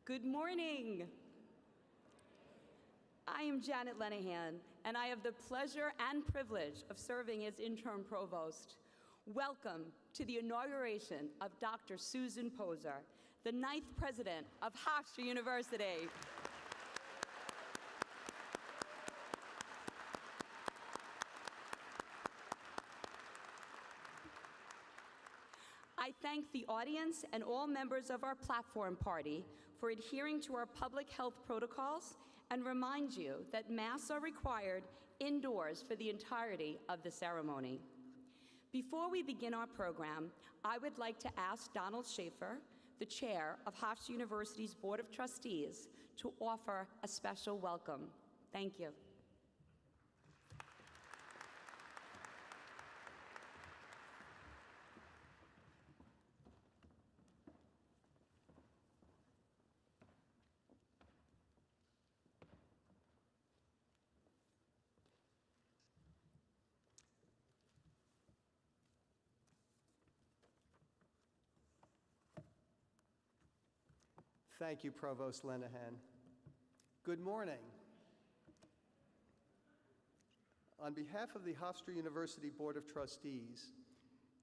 Good morning. I am Janet Lenahan, and I have the pleasure and privilege of serving as interim provost. Welcome to the inauguration of Dr. Susan Poser, the 9th president of Hofstra University. I thank the audience and all members of our platform party for adhering to our public health protocols and remind you that masks are required indoors for the entirety of the ceremony. Before we begin our program, I would like to ask Donald Schaefer, the chair of Hofstra University's Board of Trustees, to offer a special welcome. Thank you. Thank you, Provost Lenahan. Good morning. On behalf of the Hofstra University Board of Trustees,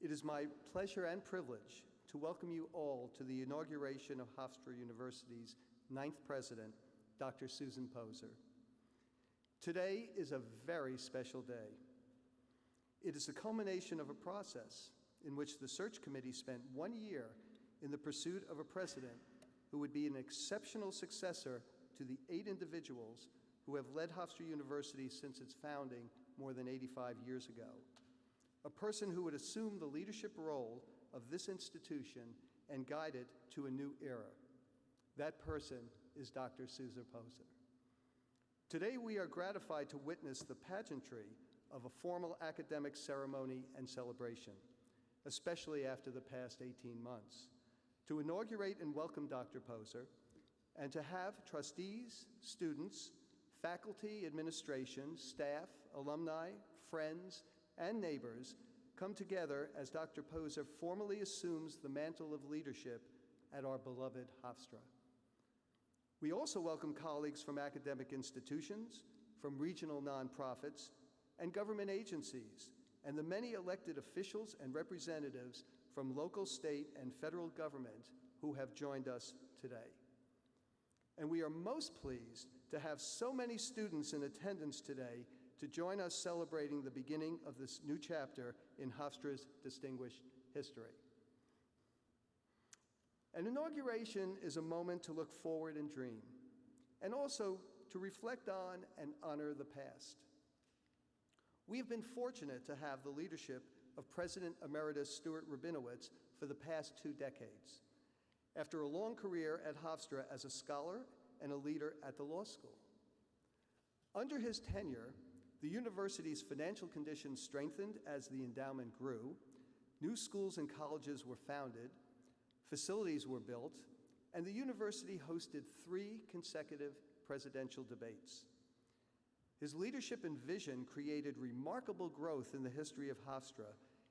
it is my pleasure and privilege to welcome you all to the inauguration of Hofstra University's 9th president, Dr. Susan Poser. Today is a very special day. It is the culmination of a process in which the search committee spent 1 year in the pursuit of a president who would be an exceptional successor to the 8 individuals who have led Hofstra University since its founding more than 85 years ago. A person who would assume the leadership role of this institution and guide it to a new era. That person is Dr. Susan Poser. Today we are gratified to witness the pageantry of a formal academic ceremony and celebration, especially after the past 18 months. To inaugurate and welcome Dr. Poser, and to have trustees, students, faculty, administration, staff, alumni, friends, and neighbors come together as Dr. Poser formally assumes the mantle of leadership at our beloved Hofstra. We also welcome colleagues from academic institutions, from regional nonprofits, and government agencies, and the many elected officials and representatives from local, state, and federal government who have joined us today. And we are most pleased to have so many students in attendance today to join us celebrating the beginning of this new chapter in Hofstra's distinguished history. An inauguration is a moment to look forward and dream, and also to reflect on and honor the past. We have been fortunate to have the leadership of President Emeritus Stuart Rabinowitz for the past 2 decades, after a long career at Hofstra as a scholar and a leader at the law school. Under his tenure, the university's financial conditions strengthened as the endowment grew, new schools and colleges were founded, facilities were built, and the university hosted 3 consecutive presidential debates. His leadership and vision created remarkable growth in the history of Hofstra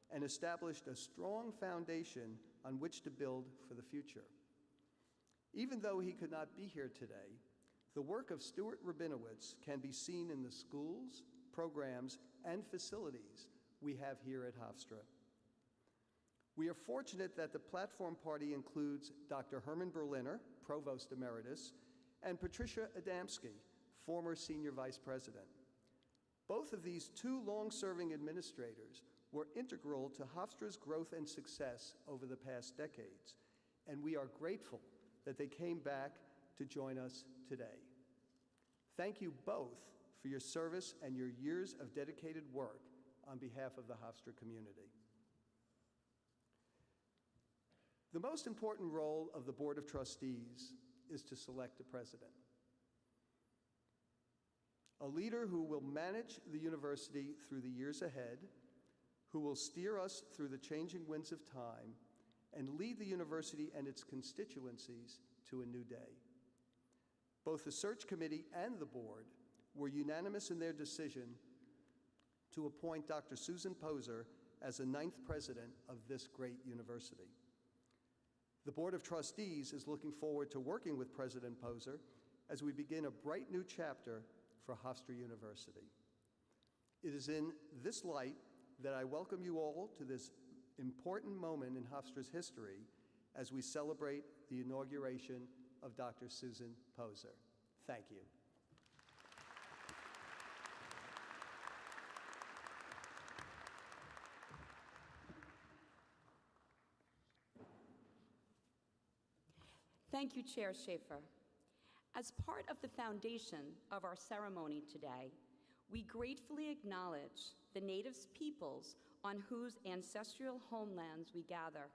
and established a strong foundation on which to build for the future. Even though he could not be here today, the work of Stuart Rabinowitz can be seen in the schools, programs, and facilities we have here at Hofstra. We are fortunate that the platform party includes Dr. Herman Berliner, Provost Emeritus, and Patricia Adamski, former Senior Vice President. Both of these 2 long-serving administrators were integral to Hofstra's growth and success over the past decades, and we are grateful that they came back to join us today. Thank you both for your service and your years of dedicated work on behalf of the Hofstra community. The most important role of the Board of Trustees is to select a president. A leader who will manage the university through the years ahead, who will steer us through the changing winds of time, and lead the university and its constituencies to a new day. Both the search committee and the board were unanimous in their decision to appoint Dr. Susan Poser as the 9th president of this great university. The Board of Trustees is looking forward to working with President Poser as we begin a bright new chapter for Hofstra University. It is in this light that I welcome you all to this important moment in Hofstra's history as we celebrate the inauguration of Dr. Susan Poser. Thank you. Thank you, Chair Schaefer. As part of the foundation of our ceremony today, we gratefully acknowledge the Native peoples on whose ancestral homelands we gather,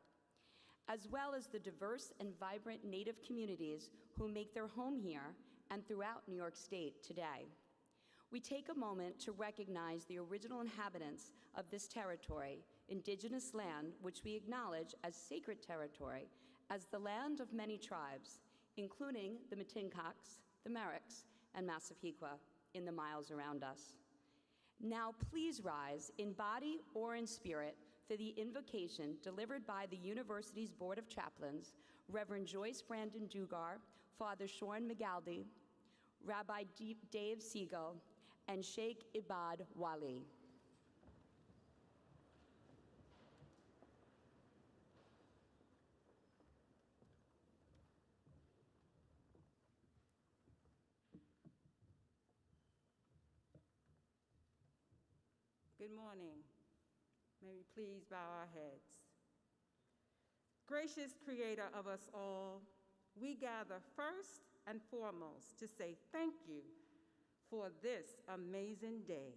as well as the diverse and vibrant Native communities who make their home here and throughout New York State today. We take a moment to recognize the original inhabitants of this territory, indigenous land, which we acknowledge as sacred territory, as the land of many tribes, including the Matincox, the Merricks, and Massapequa in the miles around us. Now please rise in body or in spirit for the invocation delivered by the university's Board of Chaplains, Reverend Joyce Brandon Dugar, Father Sean McGaldy, Rabbi Dave Siegel, and Sheikh Ibad Wali. Good morning. May we please bow our heads. Gracious Creator of us all, we gather first and foremost to say thank you for this amazing day,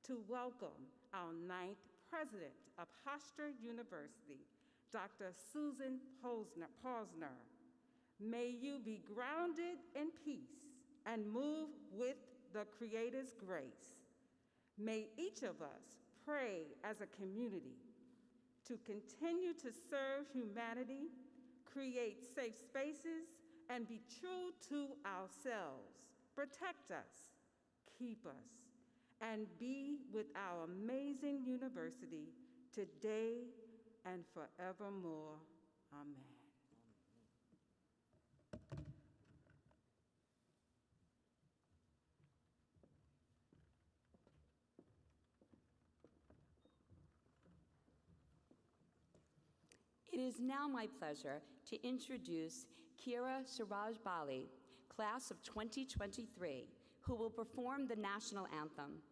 to welcome our 9th President of Hofstra University, Dr. Susan Posner. May you be grounded in peace and move with the Creator's grace. May each of us pray as a community to continue to serve humanity, create safe spaces, and be true to ourselves. Protect us, keep us, and be with our amazing university today and forevermore. Amen. It is now my pleasure to introduce Kira Siraj Bali, class of 2023, who will perform the national anthem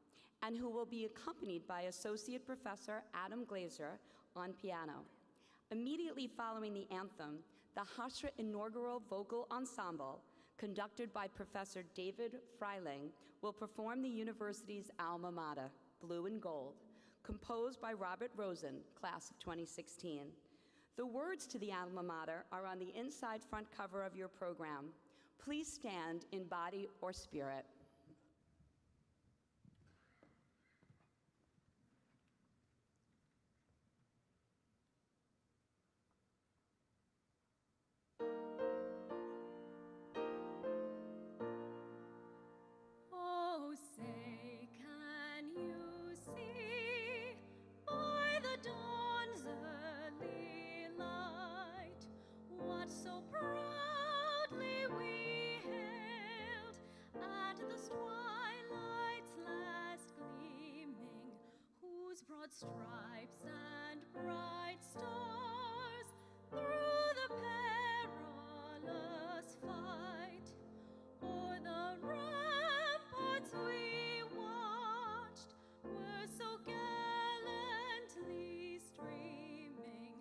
and who will be accompanied by Associate Professor Adam Glazer on piano. Immediately following the anthem, the Hofstra Inaugural Vocal Ensemble, conducted by Professor David Freiling, will perform the university's alma mater, Blue and Gold, composed by Robert Rosen, class of 2016. The words to the alma mater are on the inside front cover of your program. Please stand in body or spirit. Oh, say, can you see by the dawn's early light what so proudly we hailed at the twilight's last gleaming, whose broad stripes and bright stars through the perilous fight o'er the ramparts we watched were so gallantly streaming,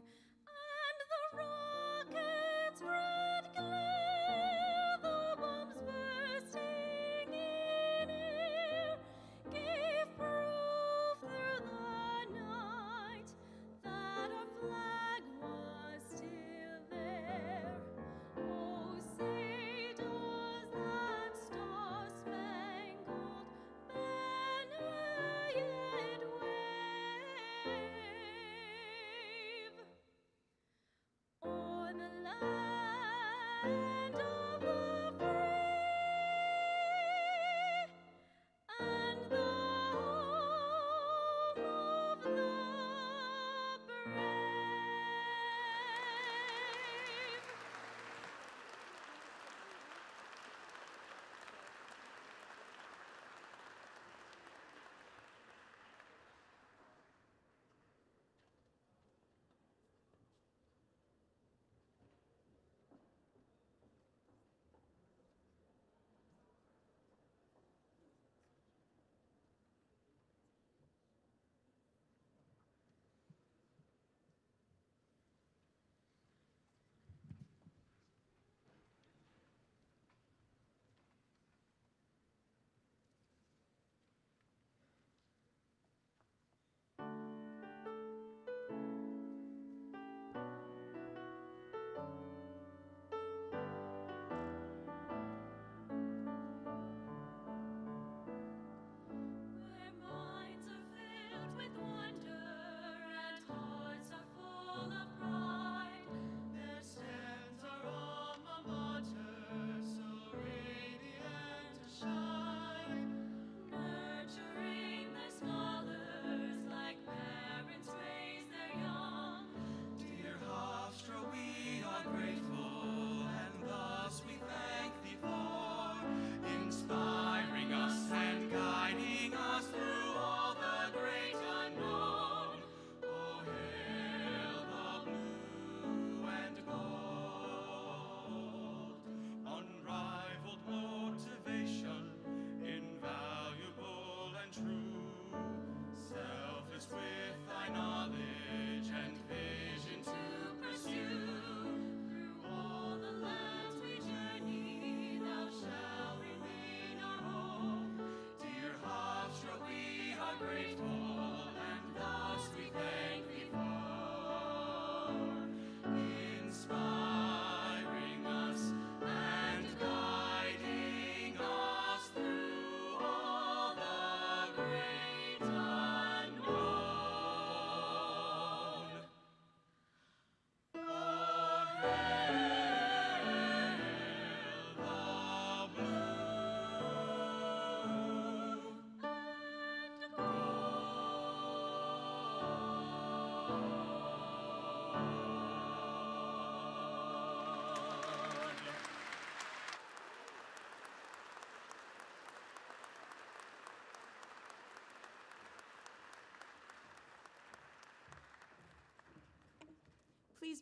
and the rocket's red glare, the bombs bursting in air, gave proof through the night that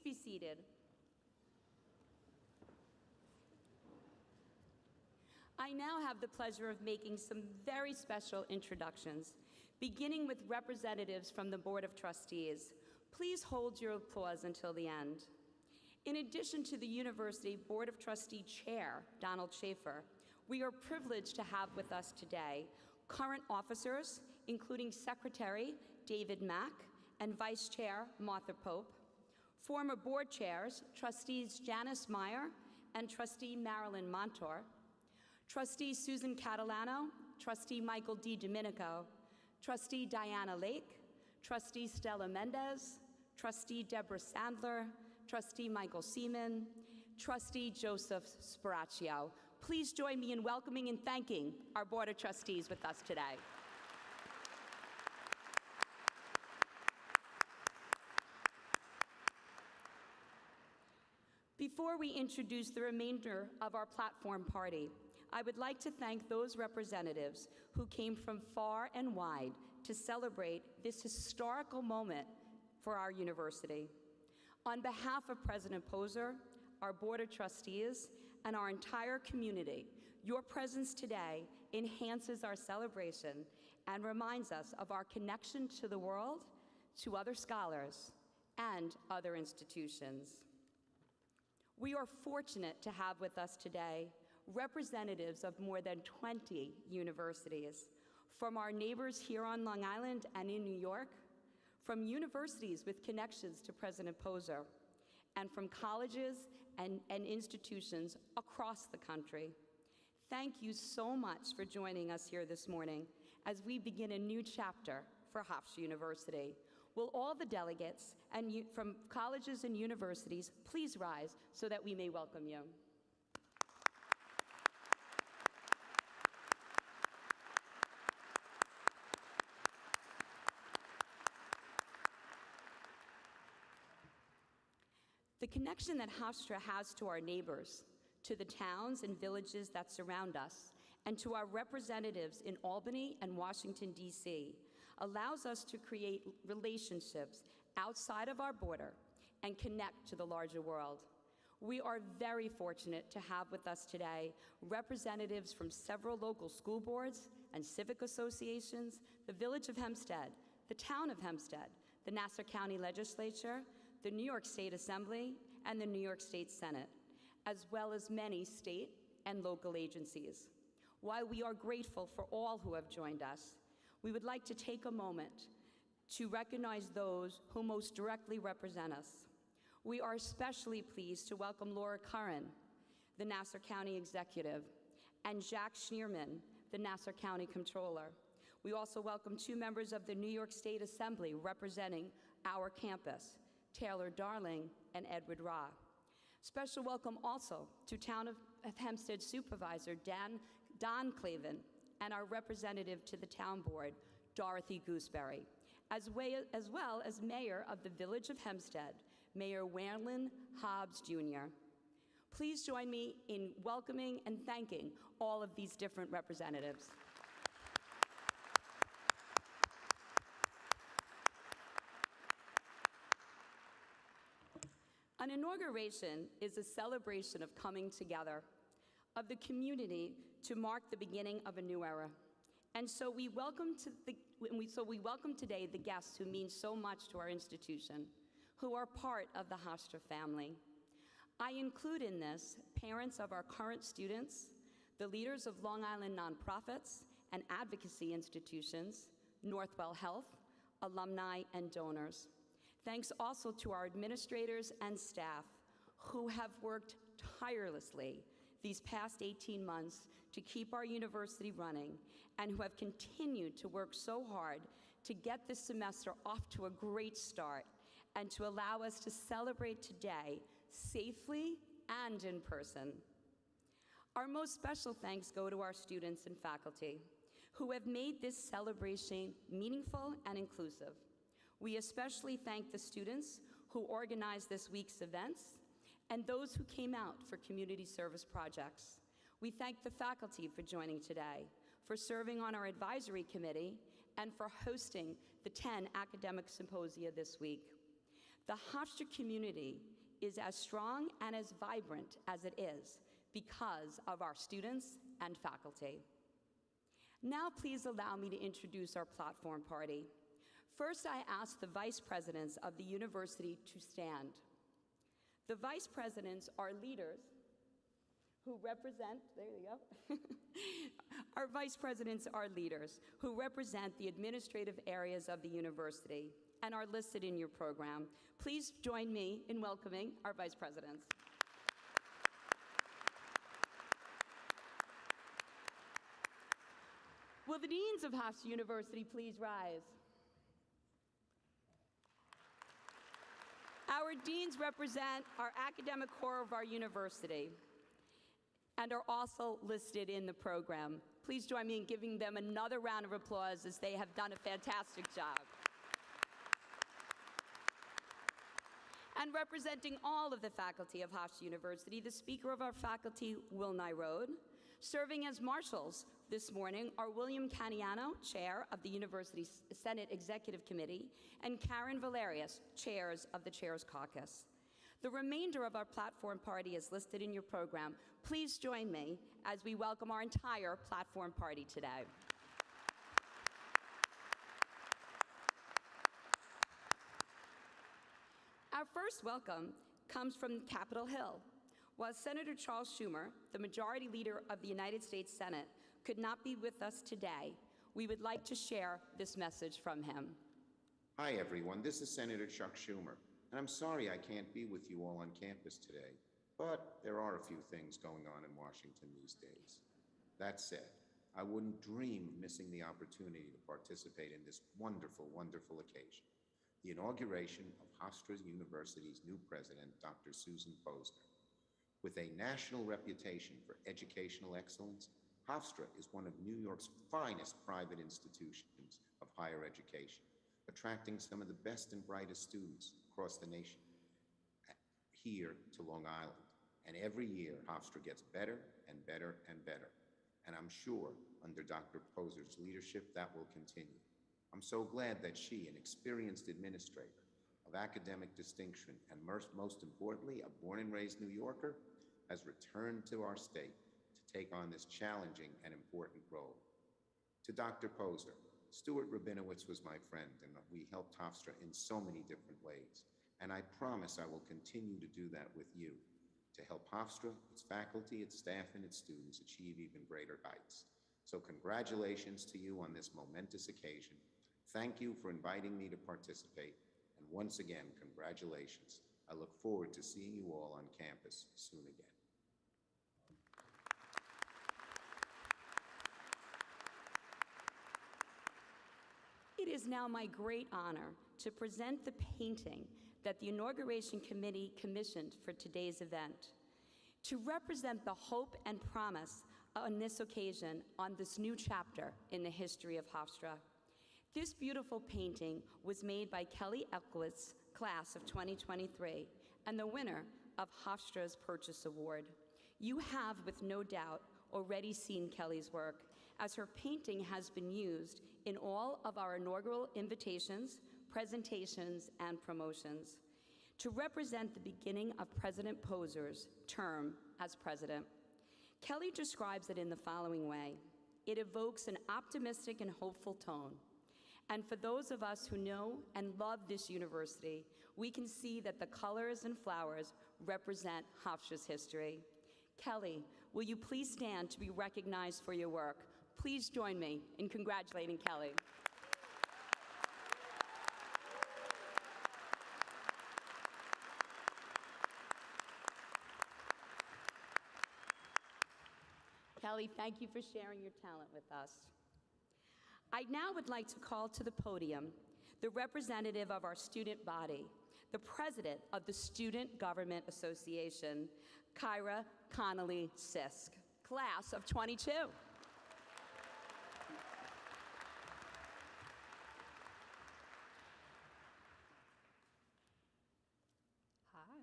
Please be seated. I now have the pleasure of making some very special introductions, beginning with representatives from the Board of Trustees. Please hold your applause until the end. In addition to the University Board of Trustee Chair, Donald Schaefer, we are privileged to have with us today current officers, including Secretary David Mack and Vice Chair Martha Pope, former board chairs, Trustees Janice Meyer and Trustee Marilyn Montour, Trustee Susan Catalano, Trustee Michael D. Domenico, Trustee Diana Lake, Trustee Stella Mendez, Trustee Deborah Sandler, Trustee Michael Seaman, Trustee Joseph Spiraccio. Please join me in welcoming and thanking our Board of Trustees with us today. Before we introduce the remainder of our platform party, I would like to thank those representatives who came from far and wide to celebrate this historical moment for our university. On behalf of President Poser, our Board of Trustees, and our entire community, your presence today enhances our celebration and reminds us of our connection to the world, to other scholars, and other institutions. We are fortunate to have with us today representatives of more than 20 universities, from our neighbors here on Long Island and in New York, from universities with connections to President Poser, and from colleges and institutions across the country. Thank you so much for joining us here this morning as we begin a new chapter for Hofstra University. Will all the delegates from colleges and universities please rise so that we may welcome you? The connection that Hofstra has to our neighbors, to the towns and villages that surround us, and to our representatives in Albany and Washington, D.C., allows us to create relationships outside of our border and connect to the larger world. We are very fortunate to have with us today representatives from several local school boards and civic associations, the Village of Hempstead, the Town of Hempstead, the Nassau County Legislature, the New York State Assembly, and the New York State Senate, as well as many state and local agencies. While we are grateful for all who have joined us, we would like to take a moment to recognize those who most directly represent us. We are especially pleased to welcome Laura Curran, the Nassau County Executive, and Jack Schneerman, the Nassau County Comptroller. We also welcome two members of the New York State Assembly representing our campus, Taylor Darling and Edward Ra. Special welcome also to Town of Hempstead Supervisor Don Clavin and our representative to the Town Board, Dorothy Gooseberry, as well as Mayor of the Village of Hempstead, Mayor Wayland Hobbs Jr. Please join me in welcoming and thanking all of these different representatives. An inauguration is a celebration of coming together of the community to mark the beginning of a new era. And so we welcome today the guests who mean so much to our institution, who are part of the Hofstra family. I include in this parents of our current students, the leaders of Long Island nonprofits and advocacy institutions, Northwell Health, alumni, and donors. Thanks also to our administrators and staff who have worked tirelessly these past 18 months to keep our university running and who have continued to work so hard to get this semester off to a great start and to allow us to celebrate today safely and in person. Our most special thanks go to our students and faculty who have made this celebration meaningful and inclusive. We especially thank the students who organized this week's events and those who came out for community service projects. We thank the faculty for joining today, for serving on our advisory committee, and for hosting the 10 academic symposia this week. The Hofstra community is as strong and as vibrant as it is because of our students and faculty. Now please allow me to introduce our platform party. First, I ask the vice presidents of the university to stand. The vice presidents are leaders who represent, there you go. Our vice presidents are leaders who represent the administrative areas of the university and are listed in your program. Please join me in welcoming our vice presidents. Will the deans of Hofstra University please rise? Our deans represent our academic core of our university and are also listed in the program. Please join me in giving them another round of applause as they have done a fantastic job. And representing all of the faculty of Hofstra University, the Speaker of our faculty, Will Nyrode. Serving as marshals this morning are William Caniano, Chair of the University Senate Executive Committee, and Karen Valerius, Chairs of the Chairs Caucus. The remainder of our platform party is listed in your program. Please join me as we welcome our entire platform party today. Our first welcome comes from Capitol Hill. While Senator Charles Schumer, the Majority Leader of the United States Senate, could not be with us today, we would like to share this message from him. Hi, everyone. This is Senator Chuck Schumer, and I'm sorry I can't be with you all on campus today, but there are a few things going on in Washington these days. That said, I wouldn't dream of missing the opportunity to participate in this wonderful, wonderful occasion, the inauguration of Hofstra University's new president, Dr. Susan Posner. With a national reputation for educational excellence, Hofstra is one of New York's finest private institutions of higher education, attracting some of the best and brightest students across the nation here to Long Island. And every year, Hofstra gets better and better and better. And I'm sure under Dr. Posner's leadership, that will continue. I'm so glad that she, an experienced administrator of academic distinction, and most importantly, a born and raised New Yorker, has returned to our state to take on this challenging and important role. To Dr. Posner, Stuart Rabinowitz was my friend, and we helped Hofstra in so many different ways. And I promise I will continue to do that with you, to help Hofstra, its faculty, its staff, and its students achieve even greater heights. So congratulations to you on this momentous occasion. Thank you for inviting me to participate. And once again, congratulations. I look forward to seeing you all on campus soon again. It is now my great honor to present the painting that the Inauguration Committee commissioned for today's event. To represent the hope and promise on this occasion, on this new chapter in the history of Hofstra. This beautiful painting was made by Kelly Elkowitz, class of 2023, and the winner of Hofstra's Purchase Award. You have, with no doubt, already seen Kelly's work, as her painting has been used in all of our inaugural invitations, presentations, and promotions. To represent the beginning of President Posner's term as president, Kelly describes it in the following way. It evokes an optimistic and hopeful tone. And for those of us who know and love this university, we can see that the colors and flowers represent Hofstra's history. Kelly, will you please stand to be recognized for your work? Please join me in congratulating Kelly. Kelly, thank you for sharing your talent with us. I now would like to call to the podium the representative of our student body, the president of the Student Government Association, Kyra Connolly Sisk, class of 22. Hi.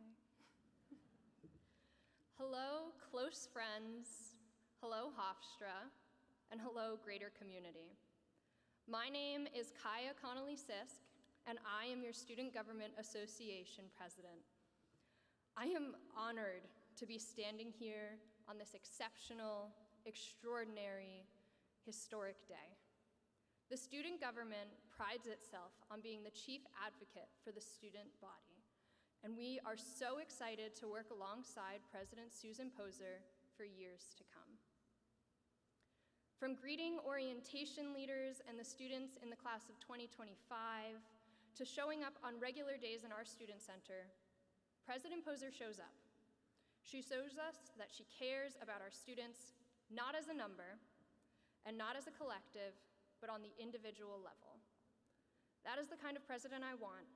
Hello, close friends. Hello, Hofstra. And hello, greater community. My name is Kaya Connolly Sisk, and I am your Student Government Association President. I am honored to be standing here on this exceptional, extraordinary, historic day. The student government prides itself on being the chief advocate for the student body, and we are so excited to work alongside President Susan Poser for years to come. From greeting orientation leaders and the students in the class of 2025, to showing up on regular days in our student center, President Poser shows up. She shows us that she cares about our students, not as a number, and not as a collective, but on the individual level. That is the kind of president I want,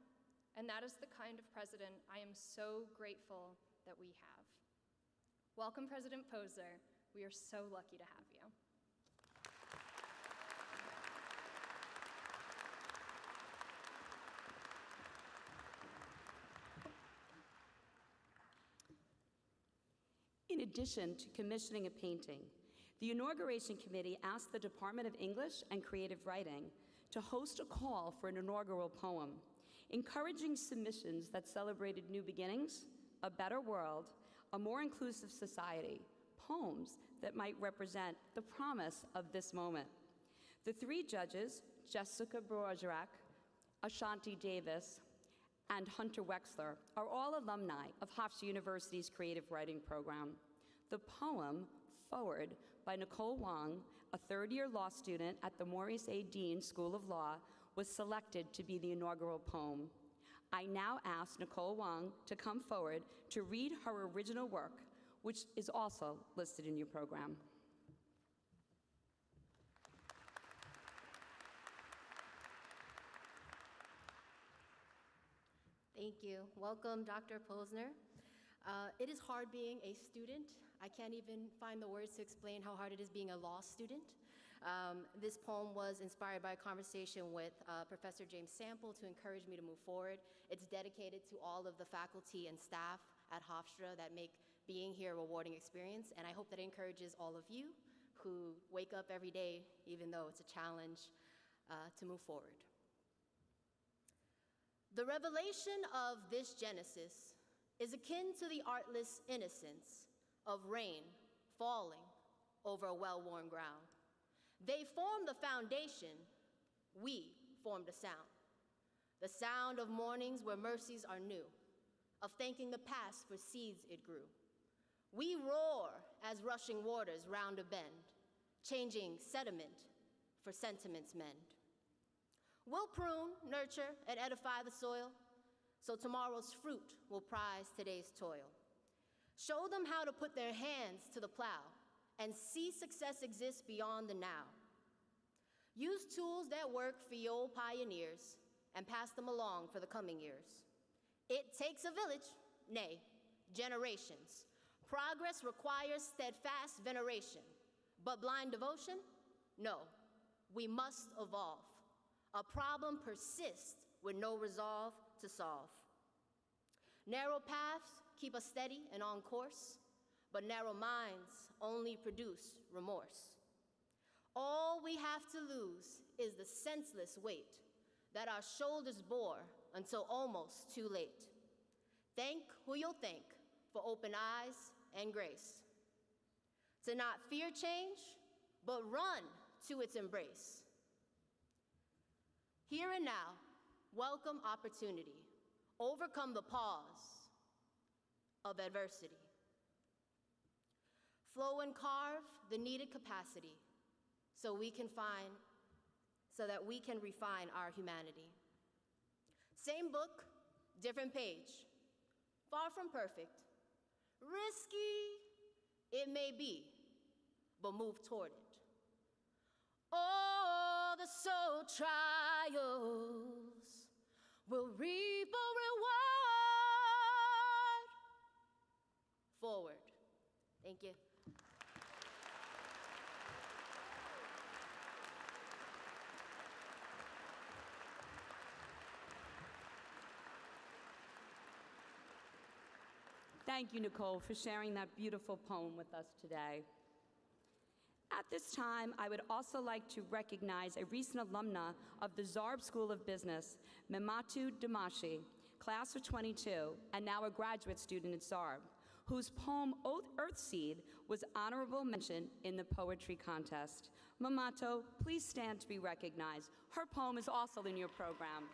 and that is the kind of president I am so grateful that we have. Welcome, President Poser. We are so lucky to have you. In addition to commissioning a painting, the Inauguration Committee asked the Department of English and Creative Writing to host a call for an inaugural poem, encouraging submissions that celebrated new beginnings, a better world, a more inclusive society, poems that might represent the promise of this moment. The three judges, Jessica Bergerac, Ashanti Davis, and Hunter Wexler, are all alumni of Hofstra University's creative writing program. The poem, Forward, by Nicole Wong, a third-year law student at the Maurice A. Dean School of Law, was selected to be the inaugural poem. I now ask Nicole Wong to come forward to read her original work, which is also listed in your program. Thank you. Welcome, Dr. Posner. It is hard being a student. I can't even find the words to explain how hard it is being a law student. This poem was inspired by a conversation with Professor James Sample to encourage me to move forward. It's dedicated to all of the faculty and staff at Hofstra that make being here a rewarding experience, and I hope that it encourages all of you who wake up every day, even though it's a challenge, to move forward. The revelation of this Genesis is akin to the artless innocence of rain falling over a well-worn ground. They formed the foundation, we formed a sound. The sound of mornings where mercies are new, of thanking the past for seeds it grew. We roar as rushing waters round a bend, changing sediment for sentiments mend. We'll prune, nurture, and edify the soil, so tomorrow's fruit will prize today's toil. Show them how to put their hands to the plow and see success exists beyond the now. Use tools that work for your old pioneers and pass them along for the coming years. It takes a village, nay, generations. Progress requires steadfast veneration, but blind devotion? No, we must evolve. A problem persists with no resolve to solve. Narrow paths keep us steady and on course, but narrow minds only produce remorse. All we have to lose is the senseless weight that our shoulders bore until almost too late. Thank who you'll thank for open eyes and grace. To not fear change, but run to its embrace. Here and now, welcome opportunity. Overcome the pause of adversity. Flow and carve the needed capacity so that we can refine our humanity. Same book, different page. Far from perfect. Risky, it may be, but move toward it. Oh, the soul trials will reap a reward. Forward. Thank you. Thank you, Nicole, for sharing that beautiful poem with us today. At this time, I would also like to recognize a recent alumna of the Zarb School of Business, Mematu Damashi, class of 22, and now a graduate student at Zarb, whose poem Earthseed was honorable mention in the poetry contest. Mamato, please stand to be recognized. Her poem is also in your program.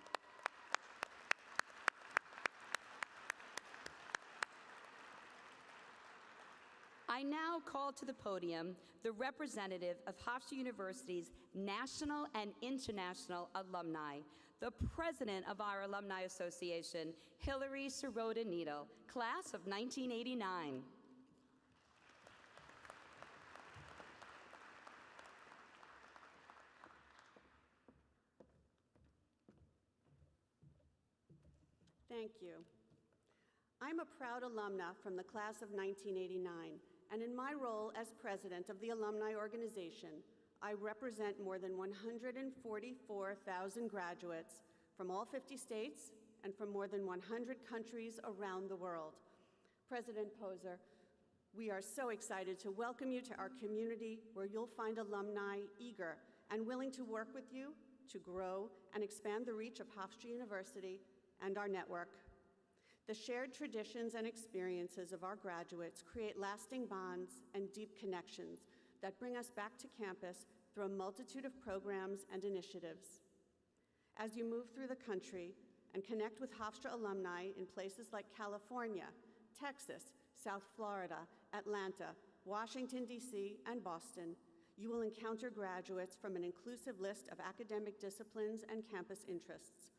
I now call to the podium the representative of Hofstra University's national and international alumni, the president of our Alumni Association, Hillary Sirota Needle, class of 1989. Thank you. I'm a proud alumna from the class of 1989, and in my role as president of the alumni organization, I represent more than 144,000 graduates from all 50 states and from more than 100 countries around the world. President Poser, we are so excited to welcome you to our community where you'll find alumni eager and willing to work with you to grow and expand the reach of Hofstra University and our network. The shared traditions and experiences of our graduates create lasting bonds and deep connections that bring us back to campus through a multitude of programs and initiatives. As you move through the country and connect with Hofstra alumni in places like California, Texas, South Florida, Atlanta, Washington, D.C., and Boston, you will encounter graduates from an inclusive list of academic disciplines and campus interests.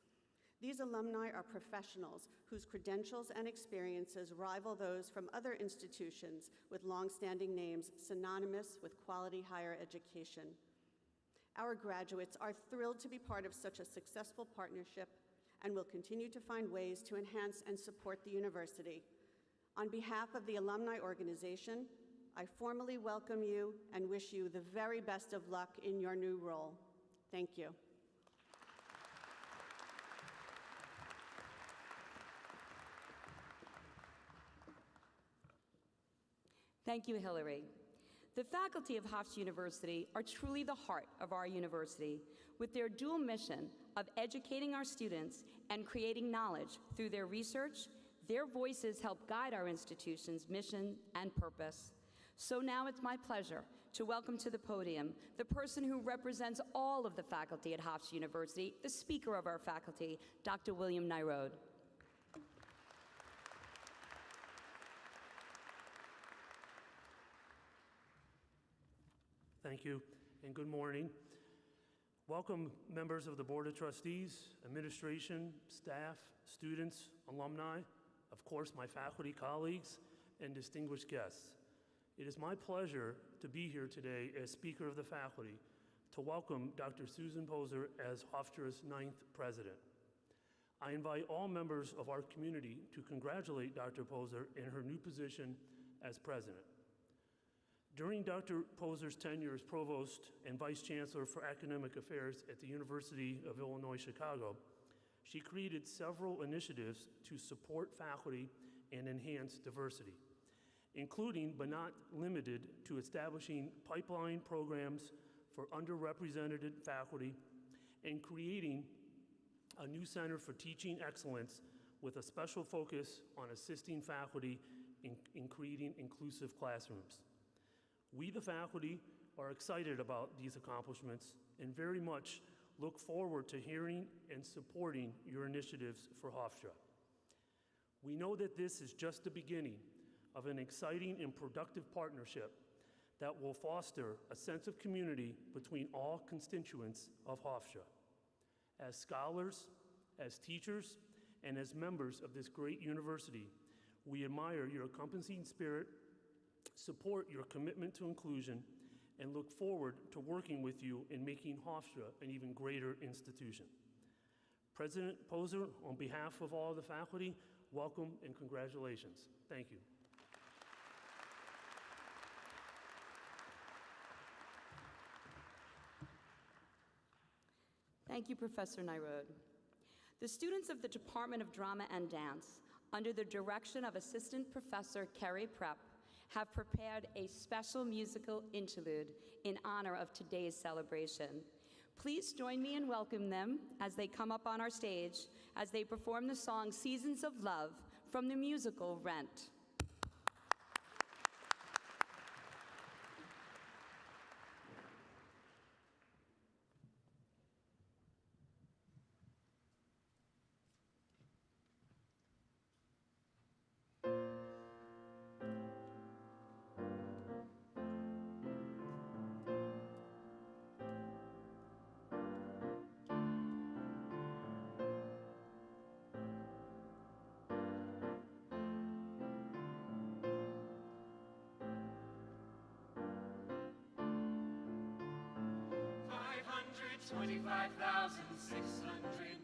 These alumni are professionals whose credentials and experiences rival those from other institutions with long-standing names synonymous with quality higher education. Our graduates are thrilled to be part of such a successful partnership and will continue to find ways to enhance and support the university. On behalf of the alumni organization, I formally welcome you and wish you the very best of luck in your new role. Thank you. Thank you, Hillary. The faculty of Hofstra University are truly the heart of our university, with their dual mission of educating our students and creating knowledge through their research. Their voices help guide our institution's mission and purpose. So now it's my pleasure to welcome to the podium the person who represents all of the faculty at Hofstra University, the speaker of our faculty, Dr. William Nyrode. Thank you, and good morning. Welcome, members of the Board of Trustees, administration, staff, students, alumni, of course, my faculty colleagues, and distinguished guests. It is my pleasure to be here today as Speaker of the Faculty to welcome Dr. Susan Poser as Hofstra's 9th president. I invite all members of our community to congratulate Dr. Poser in her new position as president. During Dr. Poser's tenure as Provost and Vice Chancellor for Academic Affairs at the University of Illinois, Chicago, she created several initiatives to support faculty and enhance diversity, including but not limited to establishing pipeline programs for underrepresented faculty and creating a new Center for Teaching Excellence with a special focus on assisting faculty in creating inclusive classrooms. We, the faculty, are excited about these accomplishments and very much look forward to hearing and supporting your initiatives for Hofstra. We know that this is just the beginning of an exciting and productive partnership that will foster a sense of community between all constituents of Hofstra. As scholars, as teachers, and as members of this great university, we admire your accompanying spirit, support your commitment to inclusion, and look forward to working with you in making Hofstra an even greater institution. President Poser, on behalf of all the faculty, welcome and congratulations. Thank you. Thank you, Professor Nyrode. The students of the Department of Drama and Dance, under the direction of Assistant Professor Kerry Prepp, have prepared a special musical interlude in honor of today's celebration. Please join me in welcoming them as they come up on our stage as they perform the song Seasons of Love from the musical Rent.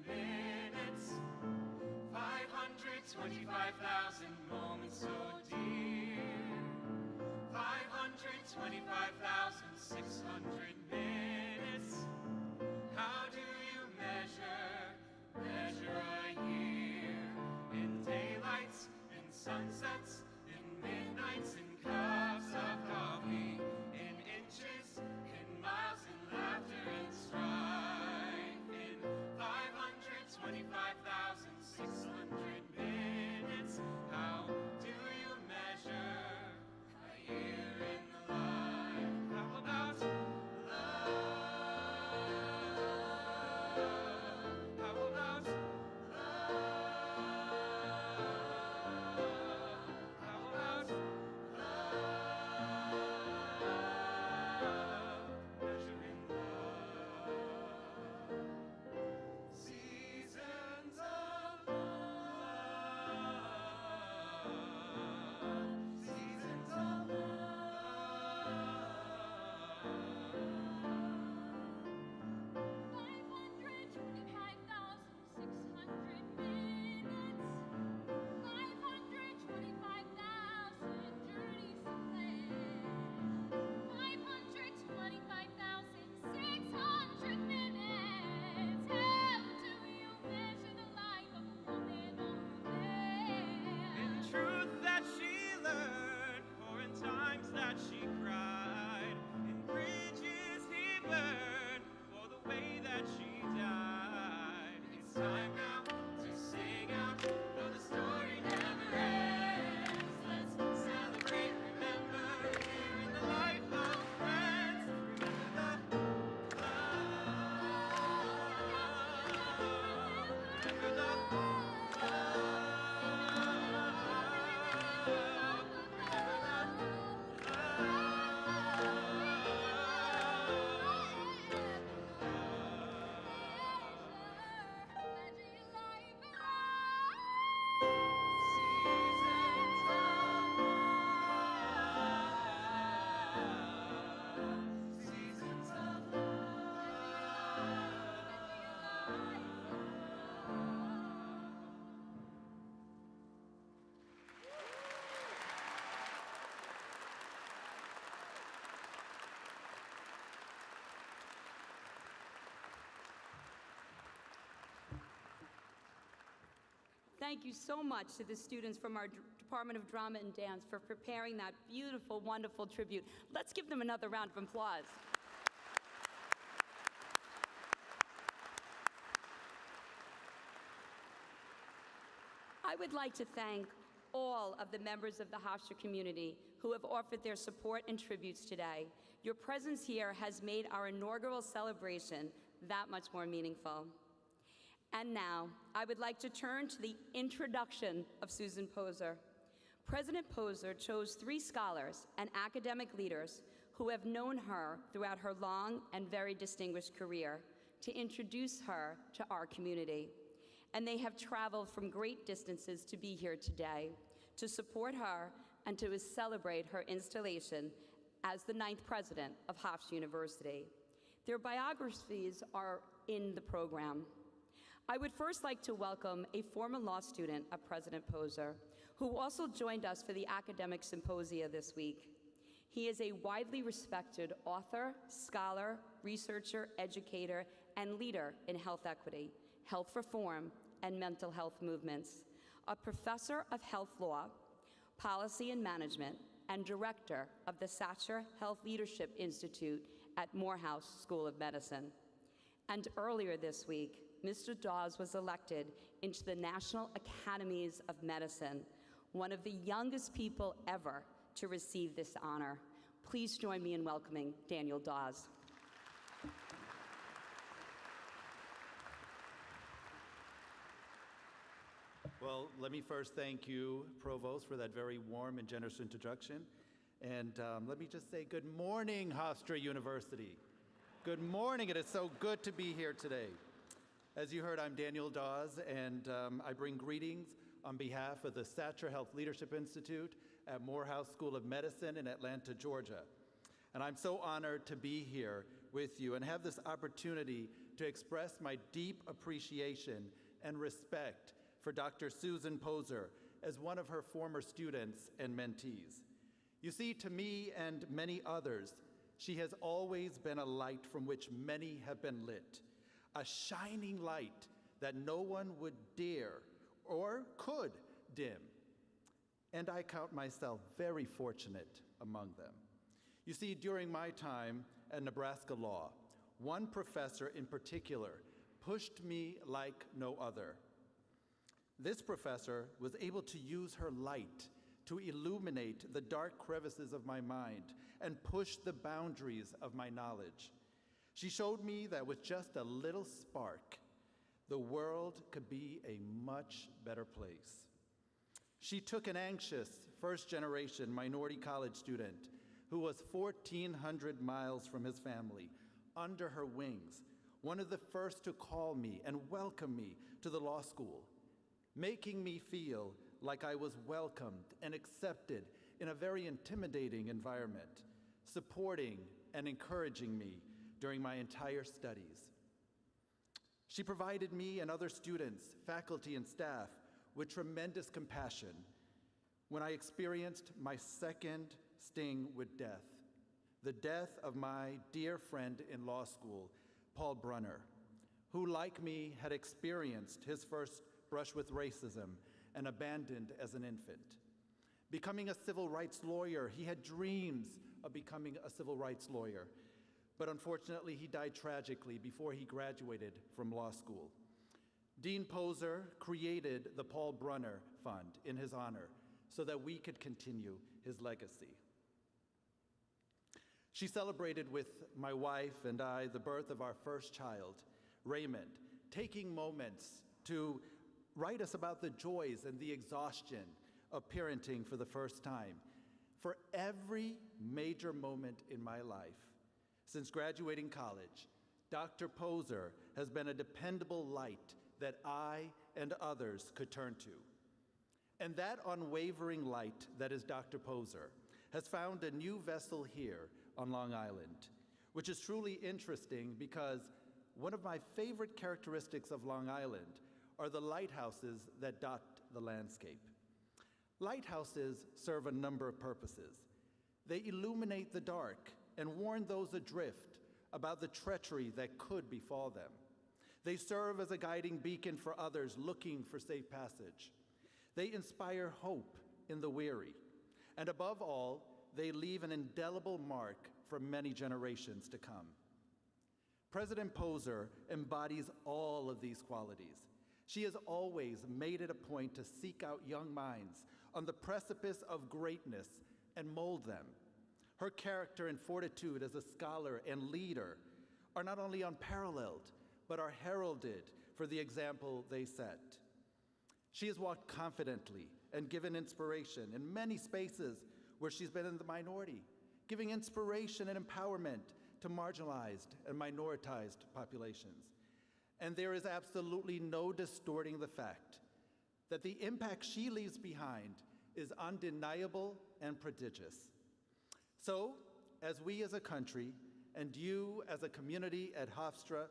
Minutes, 525,000 moments so dear, 525,600 minutes. How do you measure a year? In daylights, in sunsets, in midnights, in cups of coffee, in inches, in miles, in laughter, in strife, in 525,600 minutes. How do you measure a year in the life? How about love? How about love? How about love? Measuring love. Seasons of love. Seasons of love. 525,600 minutes, 525,000 journeys to plan, 525,600 minutes. How do you measure the life of a woman or a man? In truth that she learned, or in times that she cried, in bridges he burned, for the way that she died. It's time now to sing out, though the story never ends. Let's celebrate, remember, here in the life of friends. Remember the love. Remember the seasons of Thank you so much to the students from our Department of Drama and Dance for preparing that beautiful, wonderful tribute. Let's give them another round of applause. I would like to thank all of the members of the Hofstra community who have offered their support and tributes today. Your presence here has made our inaugural celebration that much more meaningful. And now, I would like to turn to the introduction of Susan Poser. President Poser chose 3 scholars and academic leaders who have known her throughout her long and very distinguished career to introduce her to our community. And they have traveled from great distances to be here today to support her and to celebrate her installation as the 9th president of Hofstra University. Their biographies are in the program. I would first like to welcome a former law student of President Poser, who also joined us for the academic symposia this week. He is a widely respected author, scholar, researcher, educator, and leader in health equity, health reform, and mental health movements, a professor of health law, policy and management, and director of the Satcher Health Leadership Institute at Morehouse School of Medicine. And earlier this week, Mr. Dawes was elected into the National Academies of Medicine, one of the youngest people ever to receive this honor. Please join me in welcoming Daniel Dawes. Well, let me first thank you, Provost, for that very warm and generous introduction. And let me just say good morning, Hofstra University. Good morning. It is so good to be here today. As you heard, I'm Daniel Dawes, and I bring greetings on behalf of the Satcher Health Leadership Institute at Morehouse School of Medicine in Atlanta, Georgia. And I'm so honored to be here with you and have this opportunity to express my deep appreciation and respect for Dr. Susan Poser as one of her former students and mentees. You see, to me and many others, she has always been a light from which many have been lit, a shining light that no one would dare or could dim. And I count myself very fortunate among them. You see, during my time at Nebraska Law, one professor in particular pushed me like no other. This professor was able to use her light to illuminate the dark crevices of my mind and push the boundaries of my knowledge. She showed me that with just a little spark, the world could be a much better place. She took an anxious first-generation minority college student who was 1,400 miles from his family under her wings, one of the first to call me and welcome me to the law school, making me feel like I was welcomed and accepted in a very intimidating environment, supporting and encouraging me during my entire studies. She provided me and other students, faculty, and staff with tremendous compassion when I experienced my second sting with death, the death of my dear friend in law school, Paul Brunner, who, like me, had experienced his first brush with racism and abandoned as an infant. Becoming a civil rights lawyer, he had dreams of becoming a civil rights lawyer, but unfortunately he died tragically before he graduated from law school. Dean Poser created the Paul Brunner Fund in his honor so that we could continue his legacy. She celebrated with my wife and I the birth of our first child, Raymond, taking moments to write us about the joys and the exhaustion of parenting for the first time. For every major moment in my life, since graduating college, Dr. Poser has been a dependable light that I and others could turn to. And that unwavering light that is Dr. Poser has found a new vessel here on Long Island, which is truly interesting because one of my favorite characteristics of Long Island are the lighthouses that dot the landscape. Lighthouses serve a number of purposes. They illuminate the dark and warn those adrift about the treachery that could befall them. They serve as a guiding beacon for others looking for safe passage. They inspire hope in the weary. And above all, they leave an indelible mark for many generations to come. President Poser embodies all of these qualities. She has always made it a point to seek out young minds on the precipice of greatness and mold them. Her character and fortitude as a scholar and leader are not only unparalleled, but are heralded for the example they set. She has walked confidently and given inspiration in many spaces where she's been in the minority, giving inspiration and empowerment to marginalized and minoritized populations. And there is absolutely no distorting the fact that the impact she leaves behind is undeniable and prodigious. So, as we as a country and you as a community at Hofstra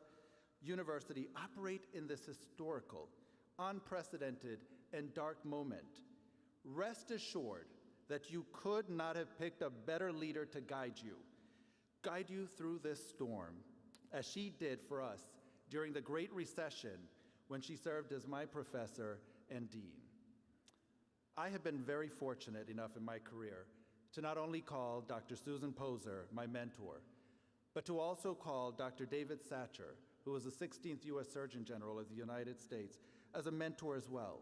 University operate in this historical, unprecedented, and dark moment, rest assured that you could not have picked a better leader to guide you through this storm, as she did for us during the Great Recession when she served as my professor and dean. I have been very fortunate enough in my career to not only call Dr. Susan Poser my mentor, but to also call Dr. David Satcher, who was the 16th U.S. Surgeon General of the United States, as a mentor as well.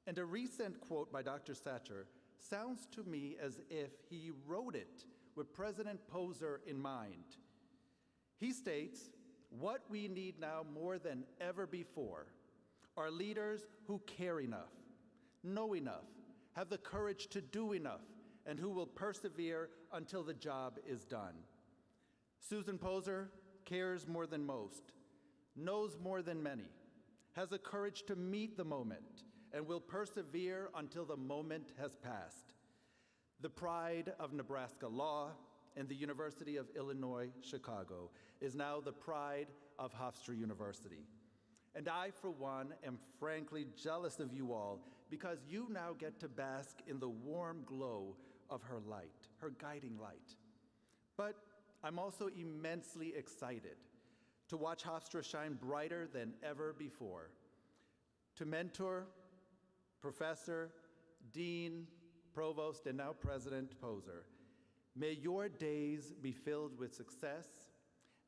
And a recent quote by Dr. Satcher sounds to me as if he wrote it with President Poser in mind. He states, "What we need now more than ever before are leaders who care enough, know enough, have the courage to do enough, and who will persevere until the job is done." Susan Poser cares more than most, knows more than many, has the courage to meet the moment, and will persevere until the moment has passed. The pride of Nebraska law and the University of Illinois, Chicago is now the pride of Hofstra University. And I, for one, am frankly jealous of you all because you now get to bask in the warm glow of her light, her guiding light. But I'm also immensely excited to watch Hofstra shine brighter than ever before. To mentor, Professor, Dean, Provost, and now President Poser, may your days be filled with success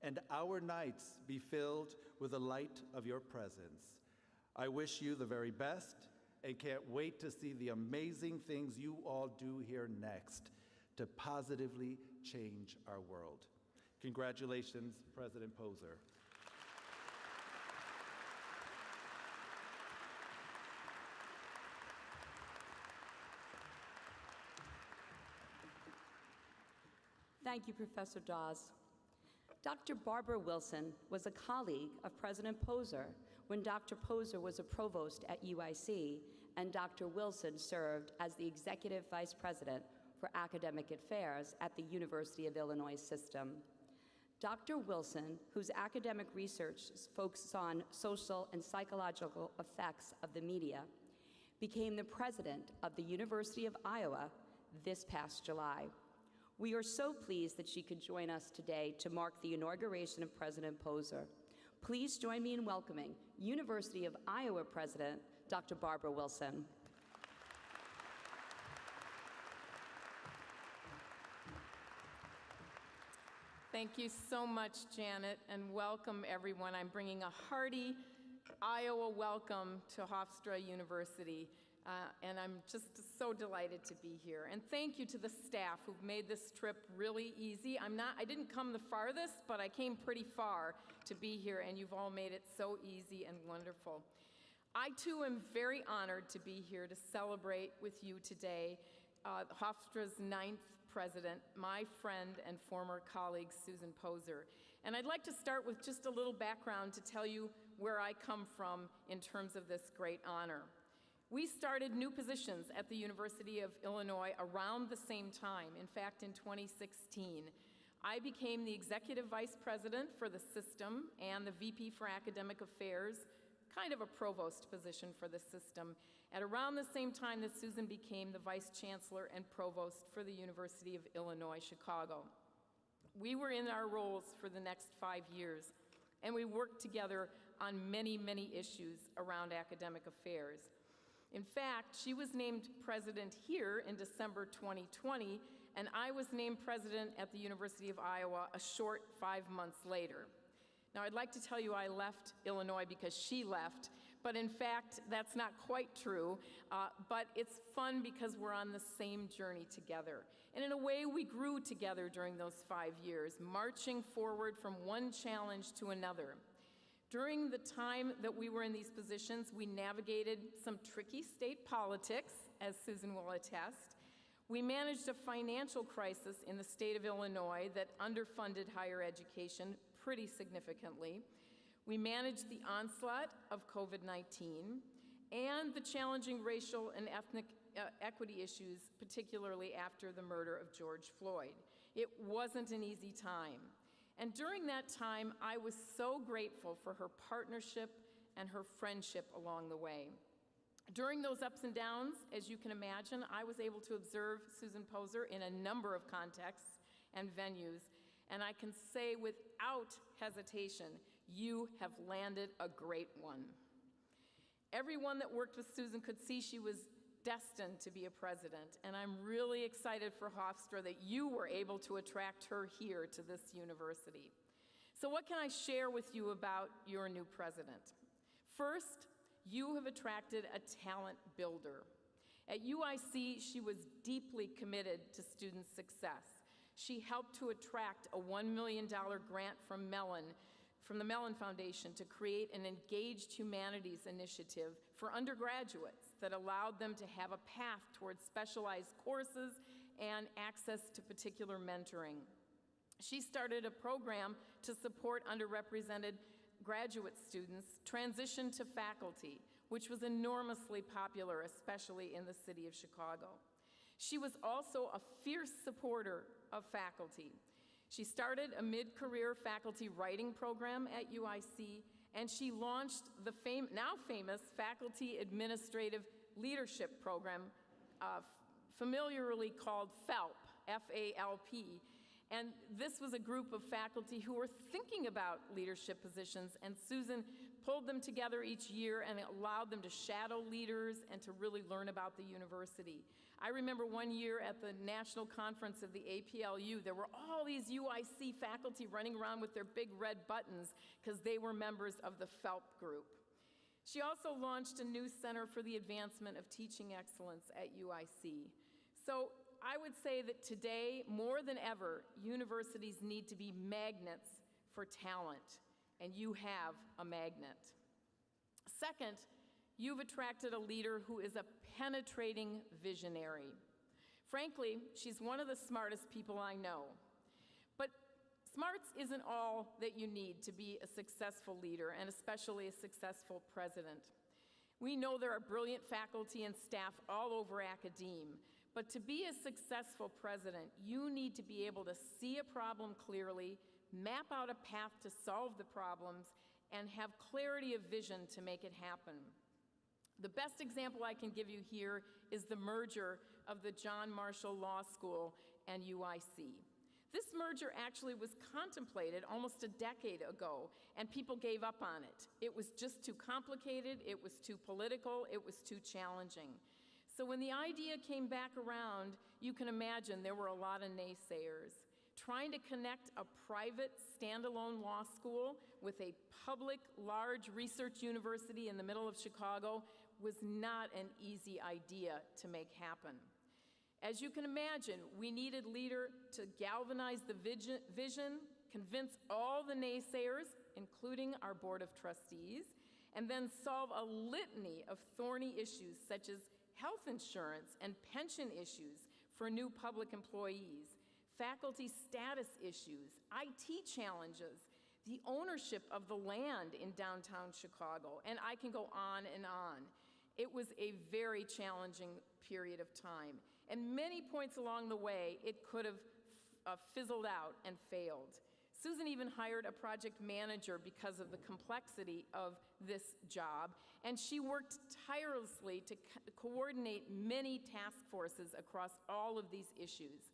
and our nights be filled with the light of your presence. I wish you the very best and can't wait to see the amazing things you all do here next to positively change our world. Congratulations, President Poser. Thank you, Professor Dawes. Dr. Barbara Wilson was a colleague of President Poser when Dr. Poser was a provost at UIC and Dr. Wilson served as the Executive Vice President for Academic Affairs at the University of Illinois System. Dr. Wilson, whose academic research focuses on social and psychological effects of the media, became the president of the University of Iowa this past July. We are so pleased that she could join us today to mark the inauguration of President Poser. Please join me in welcoming University of Iowa President, Dr. Barbara Wilson. Thank you so much, Janet, and welcome everyone. I'm bringing a hearty Iowa welcome to Hofstra University, and I'm just so delighted to be here. And thank you to the staff who've made this trip really easy. I didn't come the farthest, but I came pretty far to be here, and you've all made it so easy and wonderful. I too am very honored to be here to celebrate with you today Hofstra's 9th president, my friend and former colleague, Susan Poser. And I'd like to start with just a little background to tell you where I come from in terms of this great honor. We started new positions at the University of Illinois around the same time. In fact, in 2016, I became the executive vice president for the system and the VP for academic affairs, kind of a provost position for the system, at around the same time that Susan became the vice chancellor and provost for the University of Illinois, Chicago. We were in our roles for the next 5 years, and we worked together on many, many issues around academic affairs. In fact, she was named president here in December 2020, and I was named president at the University of Iowa a short 5 months later. Now, I'd like to tell you I left Illinois because she left, but in fact, that's not quite true. But it's fun because we're on the same journey together. And in a way, we grew together during those 5 years, marching forward from one challenge to another. During the time that we were in these positions, we navigated some tricky state politics, as Susan will attest. We managed a financial crisis in the state of Illinois that underfunded higher education pretty significantly. We managed the onslaught of COVID-19 and the challenging racial and ethnic equity issues, particularly after the murder of George Floyd. It wasn't an easy time. And during that time, I was so grateful for her partnership and her friendship along the way. During those ups and downs, as you can imagine, I was able to observe Susan Poser in a number of contexts and venues, and I can say without hesitation, you have landed a great one. Everyone that worked with Susan could see she was destined to be a president, and I'm really excited for Hofstra that you were able to attract her here to this university. So what can I share with you about your new president? First, you have attracted a talent builder. At UIC, she was deeply committed to student success. She helped to attract a $1 million grant from the Mellon Foundation to create an engaged humanities initiative for undergraduates that allowed them to have a path towards specialized courses and access to particular mentoring. She started a program to support underrepresented graduate students transition to faculty, which was enormously popular, especially in the city of Chicago. She was also a fierce supporter of faculty. She started a mid-career faculty writing program at UIC, and she launched the now famous Faculty Administrative Leadership Program, familiarly called FALP, F-A-L-P. And this was a group of faculty who were thinking about leadership positions, and Susan pulled them together each year and allowed them to shadow leaders and to really learn about the university. I remember one year at the national conference of the APLU, there were all these UIC faculty running around with their big red buttons because they were members of the FELP group. She also launched a new Center for the Advancement of Teaching Excellence at UIC. So I would say that today, more than ever, universities need to be magnets for talent, and you have a magnet. Second, you've attracted a leader who is a penetrating visionary. Frankly, she's one of the smartest people I know. But smarts isn't all that you need to be a successful leader, and especially a successful president. We know there are brilliant faculty and staff all over academe, but to be a successful president, you need to be able to see a problem clearly, map out a path to solve the problems, and have clarity of vision to make it happen. The best example I can give you here is the merger of the John Marshall Law School and UIC. This merger actually was contemplated almost a decade ago, and people gave up on it. It was just too complicated, it was too political, it was too challenging. So when the idea came back around, you can imagine there were a lot of naysayers. Trying to connect a private standalone law school with a public large research university in the middle of Chicago was not an easy idea to make happen. As you can imagine, we needed a leader to galvanize the vision, convince all the naysayers, including our board of trustees, and then solve a litany of thorny issues such as health insurance and pension issues for new public employees, faculty status issues, IT challenges, the ownership of the land in downtown Chicago, and I can go on and on. It was a very challenging period of time, and many points along the way, it could have fizzled out and failed. Susan even hired a project manager because of the complexity of this job, and she worked tirelessly to coordinate many task forces across all of these issues.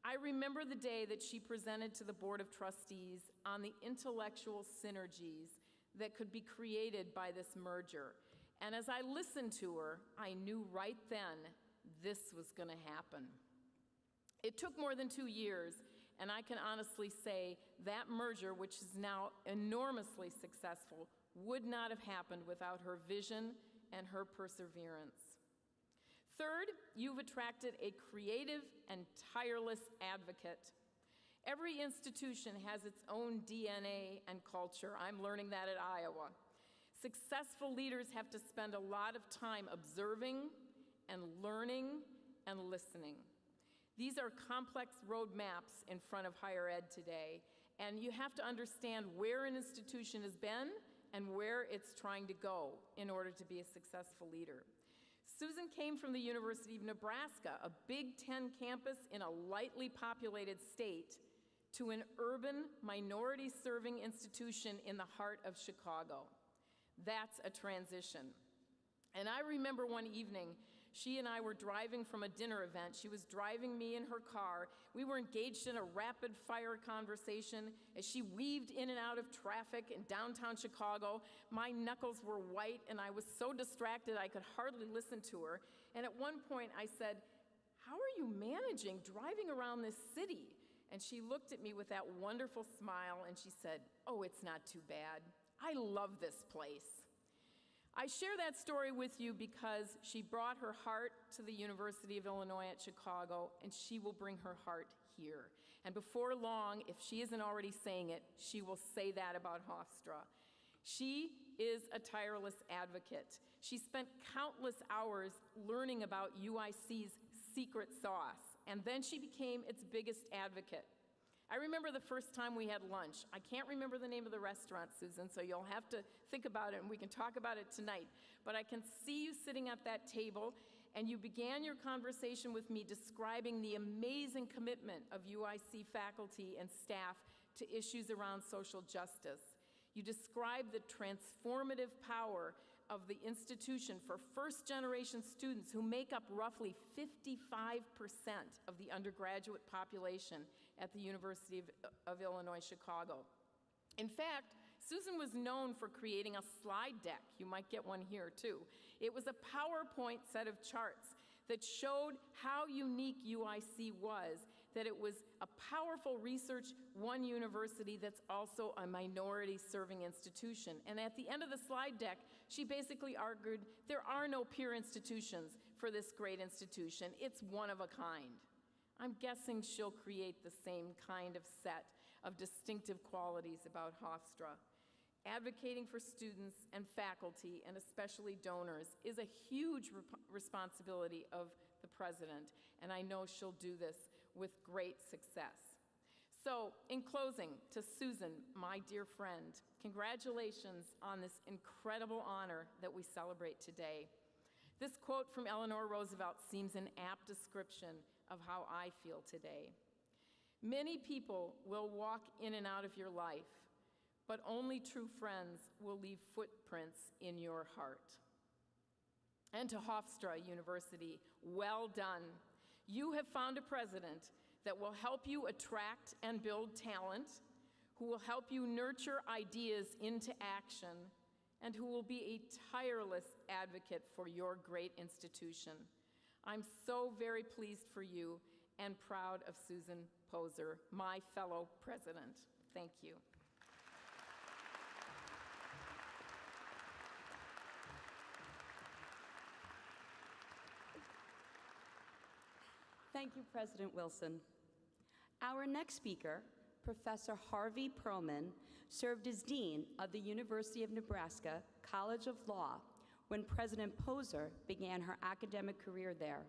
I remember the day that she presented to the Board of Trustees on the intellectual synergies that could be created by this merger. And as I listened to her, I knew right then this was going to happen. It took more than 2 years, and I can honestly say that merger, which is now enormously successful, would not have happened without her vision and her perseverance. Third, you've attracted a creative and tireless advocate. Every institution has its own DNA and culture. I'm learning that at Iowa. Successful leaders have to spend a lot of time observing and learning and listening. These are complex roadmaps in front of higher ed today, and you have to understand where an institution has been and where it's trying to go in order to be a successful leader. Susan came from the University of Nebraska, a Big Ten campus in a lightly populated state, to an urban, minority-serving institution in the heart of Chicago. That's a transition. And I remember one evening, She and I were driving from a dinner event. She was driving me in her car. We were engaged in a rapid-fire conversation as she weaved in and out of traffic in downtown Chicago. My knuckles were white, and I was so distracted I could hardly listen to her. And at one point, I said, "How are you managing driving around this city?" And she looked at me with that wonderful smile, and she said, "Oh, it's not too bad. I love this place." I share that story with you because she brought her heart to the University of Illinois at Chicago, and she will bring her heart here. And before long, if she isn't already saying it, she will say that about Hofstra. She is a tireless advocate. She spent countless hours learning about UIC's secret sauce, and then she became its biggest advocate. I remember the first time we had lunch. I can't remember the name of the restaurant, Susan, so you'll have to think about it, and we can talk about it tonight. But I can see you sitting at that table, and you began your conversation with me describing the amazing commitment of UIC faculty and staff to issues around social justice. You described the transformative power of the institution for first-generation students who make up roughly 55% of the undergraduate population at the University of Illinois, Chicago. In fact, Susan was known for creating a slide deck. You might get one here, too. It was a PowerPoint set of charts that showed how unique UIC was, that it was a powerful research one university that's also a minority-serving institution. And at the end of the slide deck, she basically argued there are no peer institutions for this great institution. It's one of a kind. I'm guessing she'll create the same kind of set of distinctive qualities about Hofstra. Advocating for students and faculty, and especially donors, is a huge responsibility of the president, and I know she'll do this with great success. So, in closing, to Susan, my dear friend, congratulations on this incredible honor that we celebrate today. This quote from Eleanor Roosevelt seems an apt description of how I feel today. Many people will walk in and out of your life, but only true friends will leave footprints in your heart. And to Hofstra University, well done. You have found a president that will help you attract and build talent, who will help you nurture ideas into action, and who will be a tireless advocate for your great institution. I'm so very pleased for you and proud of Susan Poser, my fellow president. Thank you. Thank you, President Wilson. Our next speaker, Professor Harvey Perlman, served as Dean of the University of Nebraska College of Law when President Poser began her academic career there.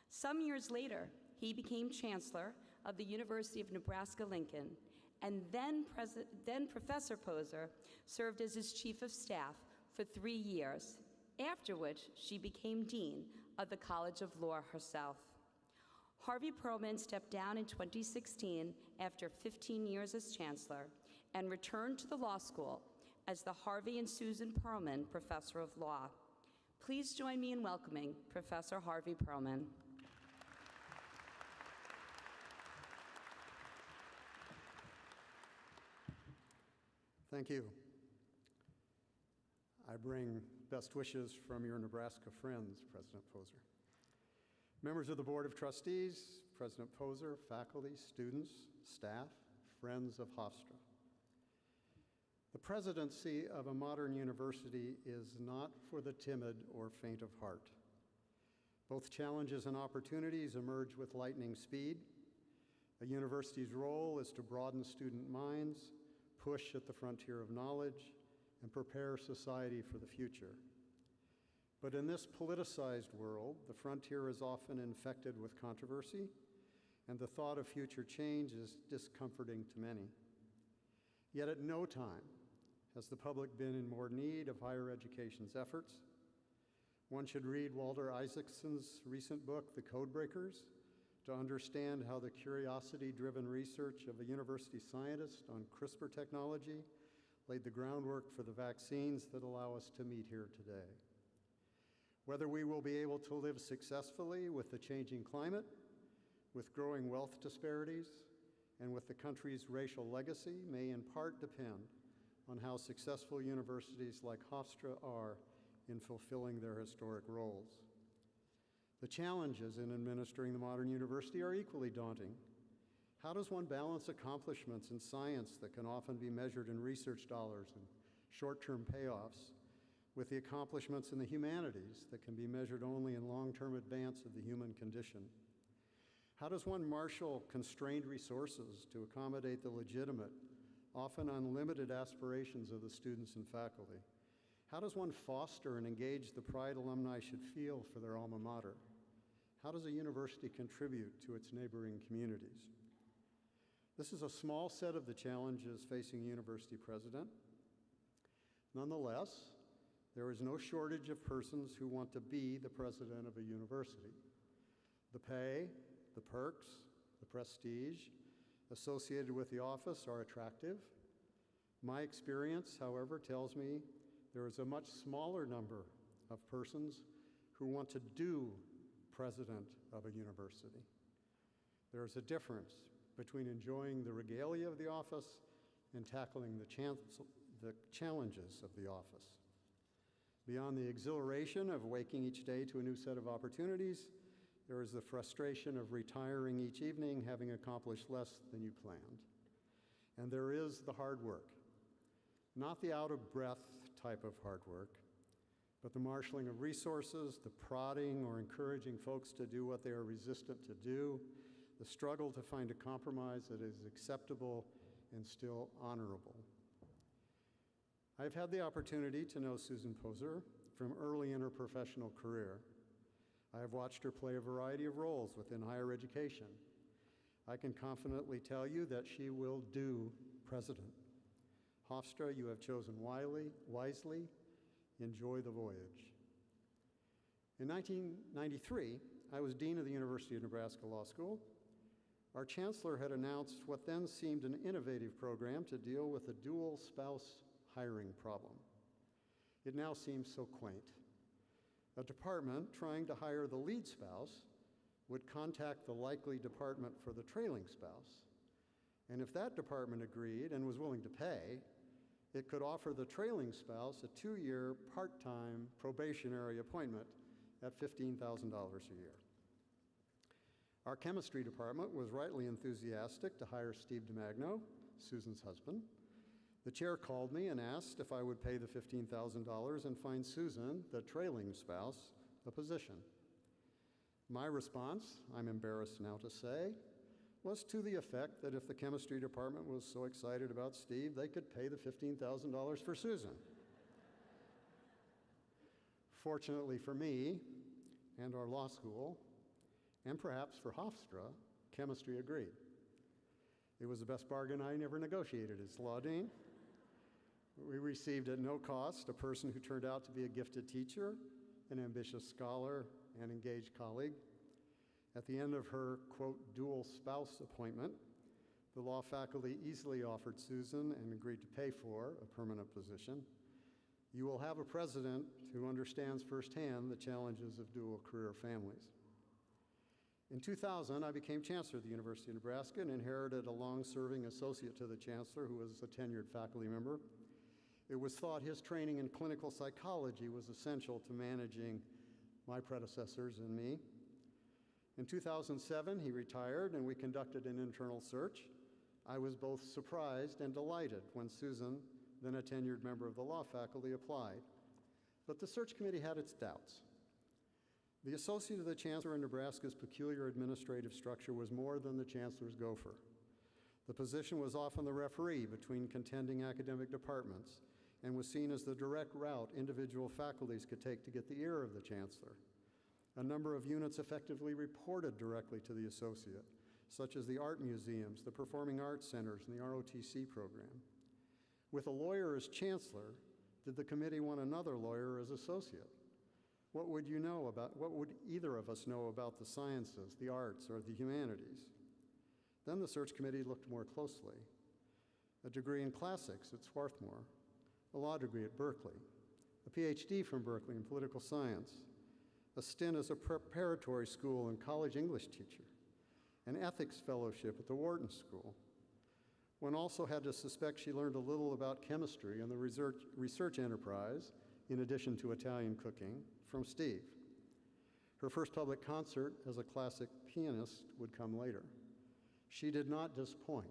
Some years later, he became Chancellor of the University of Nebraska-Lincoln, and then Professor Poser served as his Chief of Staff for 3 years, after which she became Dean of the College of Law herself. Harvey Perlman stepped down in 2016 after 15 years as Chancellor and returned to the law school as the Harvey and Susan Perlman Professor of Law. Please join me in welcoming Professor Harvey Perlman. Thank you. I bring best wishes from your Nebraska friends, President Poser. Members of the Board of Trustees, President Poser, faculty, students, staff, friends of Hofstra. The presidency of a modern university is not for the timid or faint of heart. Both challenges and opportunities emerge with lightning speed. A university's role is to broaden student minds, push at the frontier of knowledge, and prepare society for the future. But in this politicized world, the frontier is often infected with controversy, and the thought of future change is discomforting to many. Yet at no time has the public been in more need of higher education's efforts. One should read Walter Isaacson's recent book, The Codebreakers, to understand how the curiosity-driven research of a university scientist on CRISPR technology laid the groundwork for the vaccines that allow us to meet here today. Whether we will be able to live successfully with the changing climate, with growing wealth disparities, and with the country's racial legacy may in part depend on how successful universities like Hofstra are in fulfilling their historic roles. The challenges in administering the modern university are equally daunting. How does one balance accomplishments in science that can often be measured in research dollars and short-term payoffs with the accomplishments in the humanities that can be measured only in long-term advance of the human condition? How does one marshal constrained resources to accommodate the legitimate, often unlimited aspirations of the students and faculty? How does one foster and engage the pride alumni should feel for their alma mater? How does a university contribute to its neighboring communities? This is a small set of the challenges facing a university president. Nonetheless, there is no shortage of persons who want to be the president of a university. The pay, the perks, the prestige associated with the office are attractive. My experience, however, tells me there is a much smaller number of persons who want to do president of a university. There is a difference between enjoying the regalia of the office and tackling the challenges of the office. Beyond the exhilaration of waking each day to a new set of opportunities, there is the frustration of retiring each evening having accomplished less than you planned. And there is the hard work, not the out-of-breath type of hard work, but the marshaling of resources, the prodding or encouraging folks to do what they are resistant to do, the struggle to find a compromise that is acceptable and still honorable. I've had the opportunity to know Susan Poser from early in her professional career. I have watched her play a variety of roles within higher education. I can confidently tell you that she will do president. Hofstra, you have chosen wisely. Enjoy the voyage. In 1993, I was dean of the University of Nebraska Law School. Our chancellor had announced what then seemed an innovative program to deal with the dual spouse hiring problem. It now seems so quaint. A department trying to hire the lead spouse would contact the likely department for the trailing spouse. And if that department agreed and was willing to pay, it could offer the trailing spouse a 2-year part-time probationary appointment at $15,000 a year. Our chemistry department was rightly enthusiastic to hire Steve DiMagno, Susan's husband. The chair called me and asked if I would pay the $15,000 and find Susan, the trailing spouse, a position. My response, I'm embarrassed now to say, was to the effect that if the chemistry department was so excited about Steve, they could pay the $15,000 for Susan. Fortunately for me and our law school, and perhaps for Hofstra, chemistry agreed. It was the best bargain I never negotiated as law dean. We received at no cost a person who turned out to be a gifted teacher, an ambitious scholar, and engaged colleague. At the end of her, quote, dual spouse appointment, the law faculty easily offered Susan and agreed to pay for a permanent position. You will have a president who understands firsthand the challenges of dual career families. In 2000, I became chancellor of the University of Nebraska and inherited a long-serving associate to the chancellor who was a tenured faculty member. It was thought his training in clinical psychology was essential to managing my predecessors and me. In 2007, he retired and we conducted an internal search. I was both surprised and delighted when Susan, then a tenured member of the law faculty, applied. But the search committee had its doubts. The associate of the chancellor in Nebraska's peculiar administrative structure was more than the chancellor's gopher. The position was often the referee between contending academic departments and was seen as the direct route individual faculties could take to get the ear of the chancellor. A number of units effectively reported directly to the associate, such as the art museums, the performing arts centers, and the ROTC program. With a lawyer as chancellor, did the committee want another lawyer as associate? What would either of us know about the sciences, the arts, or the humanities? Then the search committee looked more closely. A degree in classics at Swarthmore, a law degree at Berkeley, a PhD from Berkeley in political science, a stint as a preparatory school and college English teacher, an ethics fellowship at the Wharton School. One also had to suspect she learned a little about chemistry and the research enterprise, in addition to Italian cooking, from Steve. Her first public concert as a classic pianist would come later. She did not disappoint.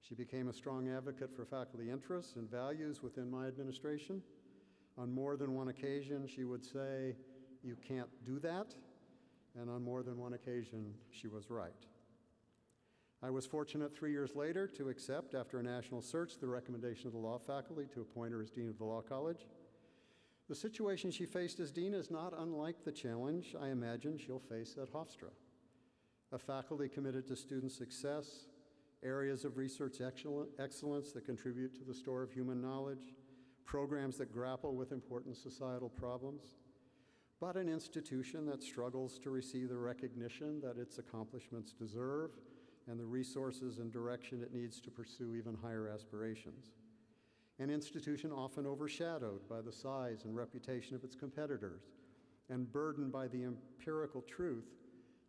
She became a strong advocate for faculty interests and values within my administration. On more than one occasion, she would say, "You can't do that," and on more than one occasion, she was right. I was fortunate 3 years later to accept, after a national search, the recommendation of the law faculty to appoint her as Dean of the Law College. The situation she faced as Dean is not unlike the challenge I imagine she'll face at Hofstra. A faculty committed to student success, areas of research excellence that contribute to the store of human knowledge, programs that grapple with important societal problems, but an institution that struggles to receive the recognition that its accomplishments deserve and the resources and direction it needs to pursue even higher aspirations. An institution often overshadowed by the size and reputation of its competitors and burdened by the empirical truth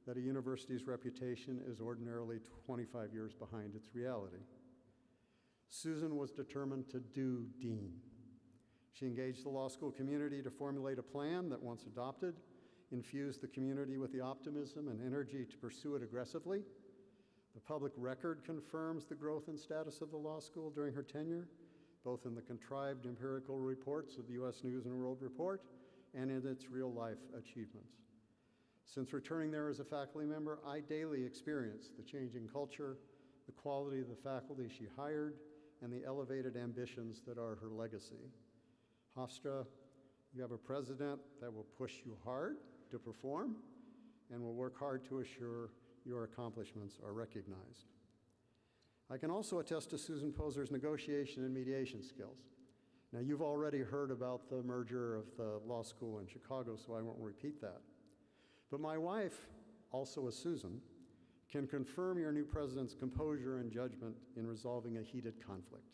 that a university's reputation is ordinarily 25 years behind its reality. Susan was determined to do Dean. She engaged the law school community to formulate a plan that, once adopted, infused the community with the optimism and energy to pursue it aggressively. The public record confirms the growth and status of the law school during her tenure, both in the contrived empirical reports of the U.S. News and World Report and in its real-life achievements. Since returning there as a faculty member, I daily experience the changing culture, the quality of the faculty she hired, and the elevated ambitions that are her legacy. Hofstra, you have a president that will push you hard to perform and will work hard to assure your accomplishments are recognized. I can also attest to Susan Poser's negotiation and mediation skills. Now, you've already heard about the merger of the law school in Chicago, so I won't repeat that. But my wife, also a Susan, can confirm your new president's composure and judgment in resolving a heated conflict.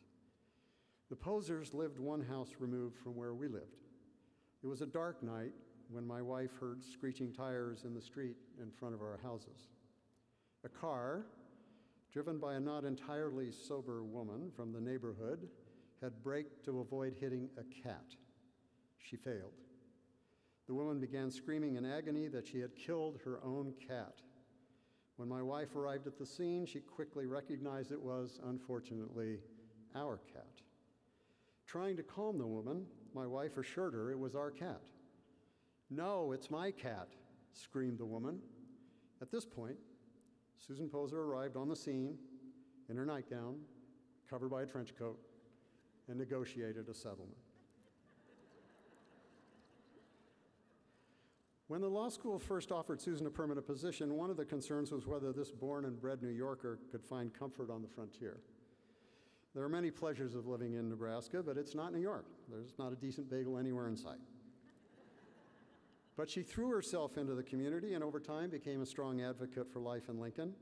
The Posers lived one house removed from where we lived. It was a dark night when my wife heard screeching tires in the street in front of our houses. A car, driven by a not entirely sober woman from the neighborhood, had braked to avoid hitting a cat. She failed. The woman began screaming in agony that she had killed her own cat. When my wife arrived at the scene, she quickly recognized it was, unfortunately, our cat. Trying to calm the woman, my wife assured her it was our cat. "No, it's my cat," screamed the woman. At this point, Susan Poser arrived on the scene in her nightgown, covered by a trench coat, and negotiated a settlement. When the law school first offered Susan a permanent position, one of the concerns was whether this born and bred New Yorker could find comfort on the frontier. There are many pleasures of living in Nebraska, but it's not New York. There's not a decent bagel anywhere in sight. But she threw herself into the community and over time became a strong advocate for life in Lincoln.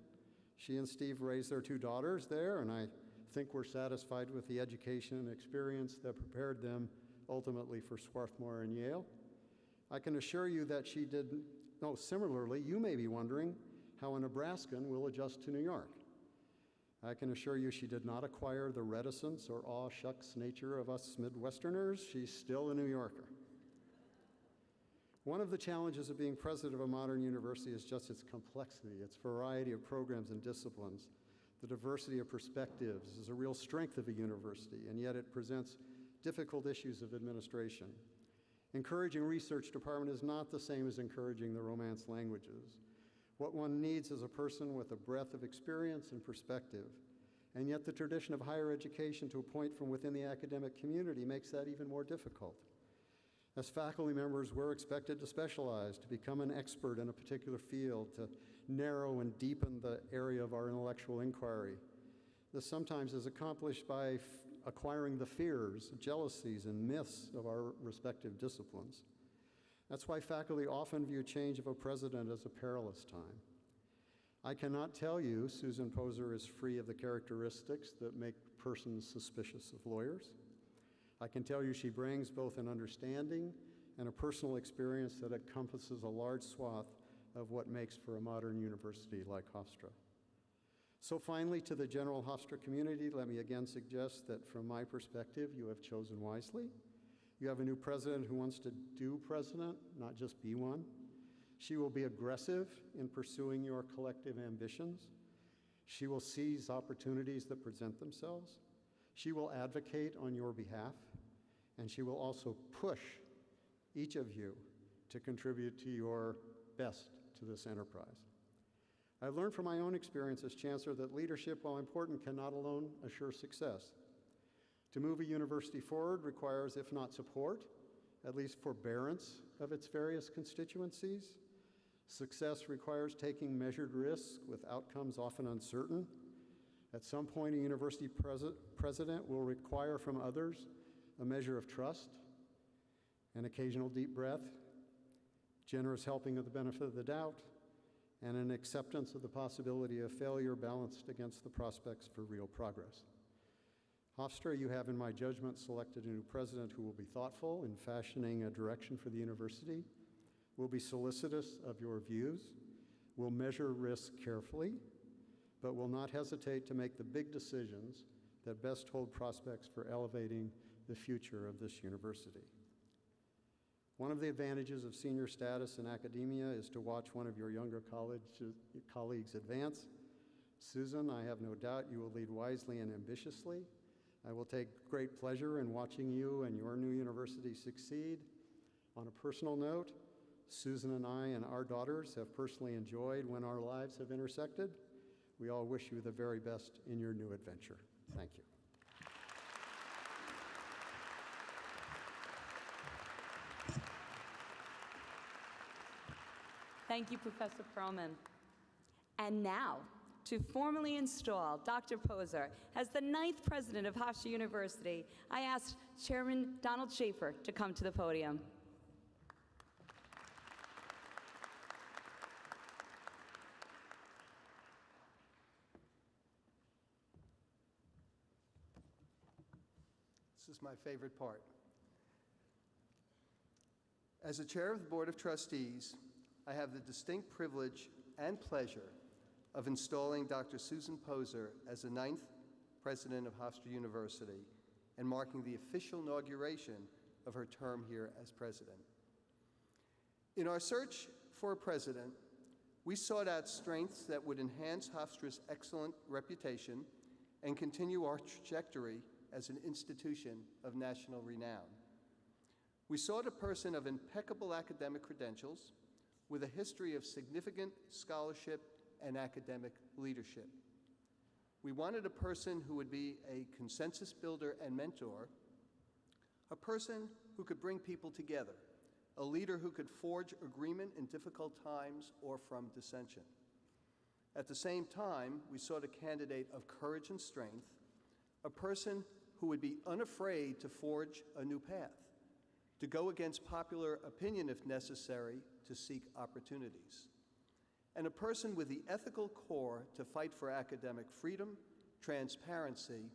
She and Steve raised their two daughters there, and I think we're satisfied with the education and experience that prepared them ultimately for Swarthmore and Yale. I can assure you that she didn't. No, similarly, you may be wondering how a Nebraskan will adjust to New York. I can assure you she did not acquire the reticence or aw shucks nature of us Midwesterners. She's still a New Yorker. One of the challenges of being president of a modern university is just its complexity, its variety of programs and disciplines. The diversity of perspectives is a real strength of a university, and yet it presents difficult issues of administration. Encouraging research department is not the same as encouraging the Romance languages. What one needs is a person with a breadth of experience and perspective, and yet the tradition of higher education to a point from within the academic community makes that even more difficult. As faculty members, we're expected to specialize, to become an expert in a particular field, to narrow and deepen the area of our intellectual inquiry. This sometimes is accomplished by acquiring the fears, jealousies, and myths of our respective disciplines. That's why faculty often view change of a president as a perilous time. I cannot tell you Susan Poser is free of the characteristics that make persons suspicious of lawyers. I can tell you she brings both an understanding and a personal experience that encompasses a large swath of what makes for a modern university like Hofstra. So finally, to the general Hofstra community, let me again suggest that from my perspective, you have chosen wisely. You have a new president who wants to do president, not just be one. She will be aggressive in pursuing your collective ambitions. She will seize opportunities that present themselves. She will advocate on your behalf, and she will also push each of you to contribute to your best to this enterprise. I've learned from my own experience as chancellor that leadership, while important, cannot alone assure success. To move a university forward requires, if not support, at least forbearance of its various constituencies. Success requires taking measured risks with outcomes often uncertain. At some point, a university president will require from others a measure of trust, an occasional deep breath, generous helping of the benefit of the doubt, and an acceptance of the possibility of failure balanced against the prospects for real progress. Hofstra, you have, in my judgment, selected a new president who will be thoughtful in fashioning a direction for the university, will be solicitous of your views, will measure risk carefully, but will not hesitate to make the big decisions that best hold prospects for elevating the future of this university. One of the advantages of senior status in academia is to watch one of your younger colleagues advance. Susan, I have no doubt you will lead wisely and ambitiously. I will take great pleasure in watching you and your new university succeed. On a personal note, Susan and I and our daughters have personally enjoyed when our lives have intersected. We all wish you the very best in your new adventure. Thank you. Thank you, Professor Perlman. And now, to formally install Dr. Poser as the 9th president of Hofstra University, I ask Chairman Donald Schaefer to come to the podium. This is my favorite part. As the chair of the Board of Trustees, I have the distinct privilege and pleasure of installing Dr. Susan Poser as the 9th president of Hofstra University and marking the official inauguration of her term here as president. In our search for a president, we sought out strengths that would enhance Hofstra's excellent reputation and continue our trajectory as an institution of national renown. We sought a person of impeccable academic credentials with a history of significant scholarship and academic leadership. We wanted a person who would be a consensus builder and mentor, a person who could bring people together, a leader who could forge agreement in difficult times or from dissension. At the same time, we sought a candidate of courage and strength, a person who would be unafraid to forge a new path, to go against popular opinion if necessary, to seek opportunities, and a person with the ethical core to fight for academic freedom, transparency,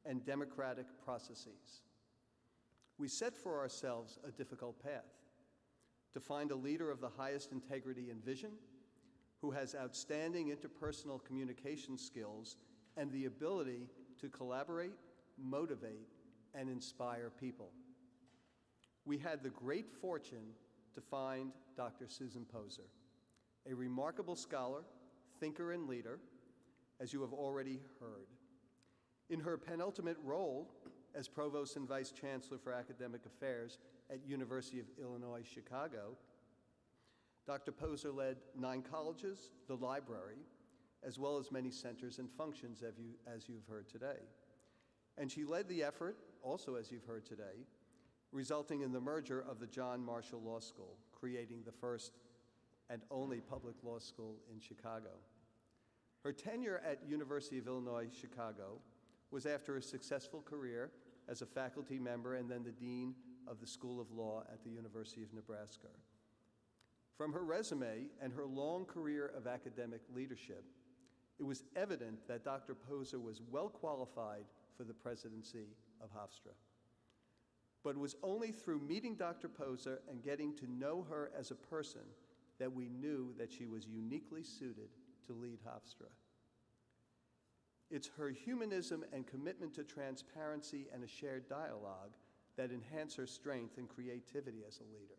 and democratic processes. We set for ourselves a difficult path, to find a leader of the highest integrity and vision, who has outstanding interpersonal communication skills and the ability to collaborate, motivate, and inspire people. We had the great fortune to find Dr. Susan Poser, a remarkable scholar, thinker, and leader, as you have already heard. In her penultimate role as Provost and Vice Chancellor for Academic Affairs at University of Illinois, Chicago, Dr. Poser led 9 colleges, the library, as well as many centers and functions, as you've heard today. And she led the effort, also as you've heard today, resulting in the merger of the John Marshall Law School, creating the first and only public law school in Chicago. Her tenure at University of Illinois, Chicago was after a successful career as a faculty member and then the dean of the School of Law at the University of Nebraska. From her resume and her long career of academic leadership, it was evident that Dr. Poser was well qualified for the presidency of Hofstra. But it was only through meeting Dr. Poser and getting to know her as a person that we knew that she was uniquely suited to lead Hofstra. It's her humanism and commitment to transparency and a shared dialogue that enhance her strength and creativity as a leader.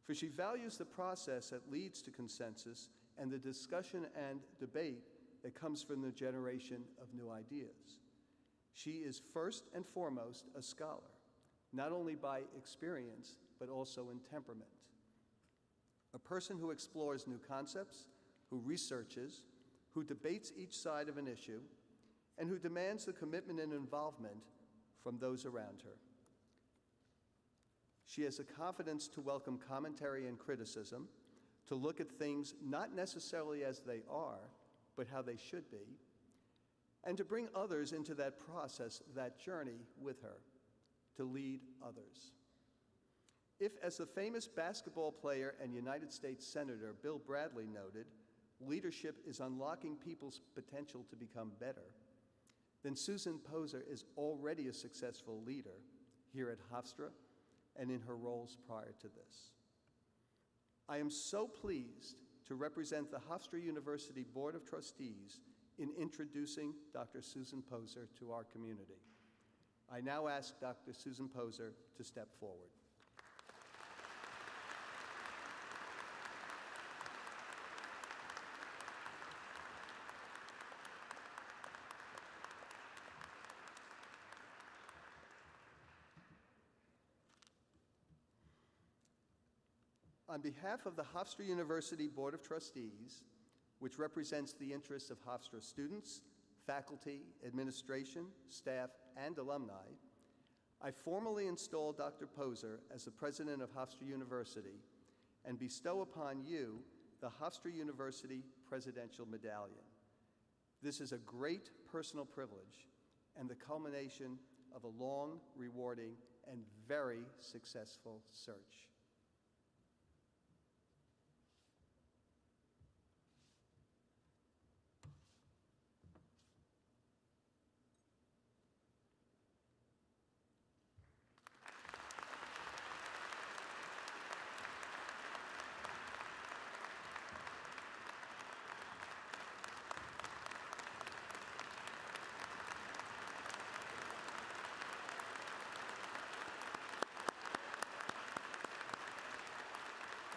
For she values the process that leads to consensus and the discussion and debate that comes from the generation of new ideas. She is first and foremost a scholar, not only by experience, but also in temperament. A person who explores new concepts, who researches, who debates each side of an issue, and who demands the commitment and involvement from those around her. She has the confidence to welcome commentary and criticism, to look at things not necessarily as they are, but how they should be, and to bring others into that process, that journey with her, to lead others. If, as the famous basketball player and United States Senator Bill Bradley noted, leadership is unlocking people's potential to become better, then Susan Poser is already a successful leader here at Hofstra and in her roles prior to this. I am so pleased to represent the Hofstra University Board of Trustees in introducing Dr. Susan Poser to our community. I now ask Dr. Susan Poser to step forward. On behalf of the Hofstra University Board of Trustees, which represents the interests of Hofstra students, faculty, administration, staff, and alumni, I formally install Dr. Poser as the president of Hofstra University and bestow upon you the Hofstra University Presidential Medallion. This is a great personal privilege and the culmination of a long, rewarding, and very successful search.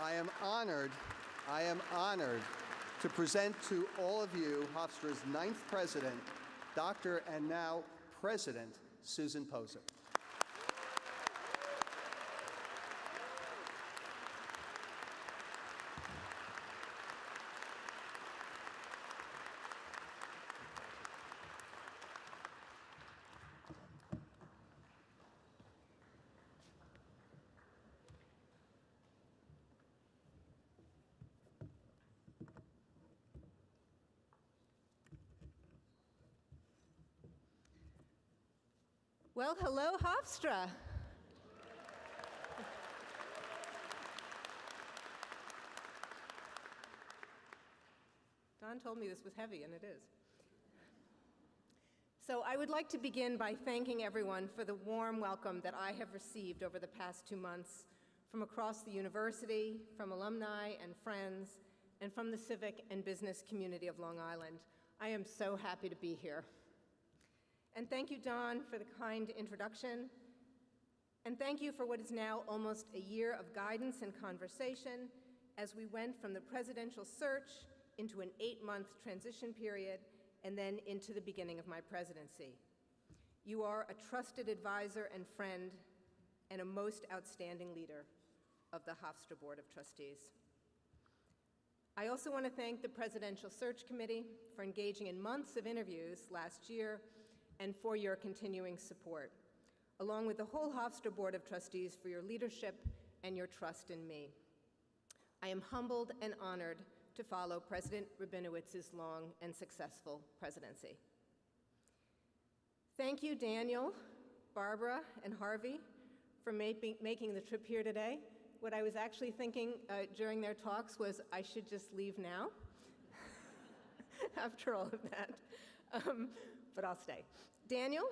I am honored to present to all of you Hofstra's 9th president, Dr. and now President Susan Poser. Well, hello, Hofstra. Don told me this was heavy, and it is. So I would like to begin by thanking everyone for the warm welcome that I have received over the past 2 months from across the university, from alumni and friends, and from the civic and business community of Long Island. I am so happy to be here. And thank you, Don, for the kind introduction. And thank you for what is now almost a year of guidance and conversation as we went from the presidential search into an 8-month transition period and then into the beginning of my presidency. You are a trusted advisor and friend and a most outstanding leader of the Hofstra Board of Trustees. I also want to thank the Presidential Search Committee for engaging in months of interviews last year and for your continuing support, along with the whole Hofstra Board of Trustees for your leadership and your trust in me. I am humbled and honored to follow President Rabinowitz's long and successful presidency. Thank you, Daniel, Barbara, and Harvey for making the trip here today. What I was actually thinking during their talks was I should just leave now after all of that, but I'll stay. Daniel,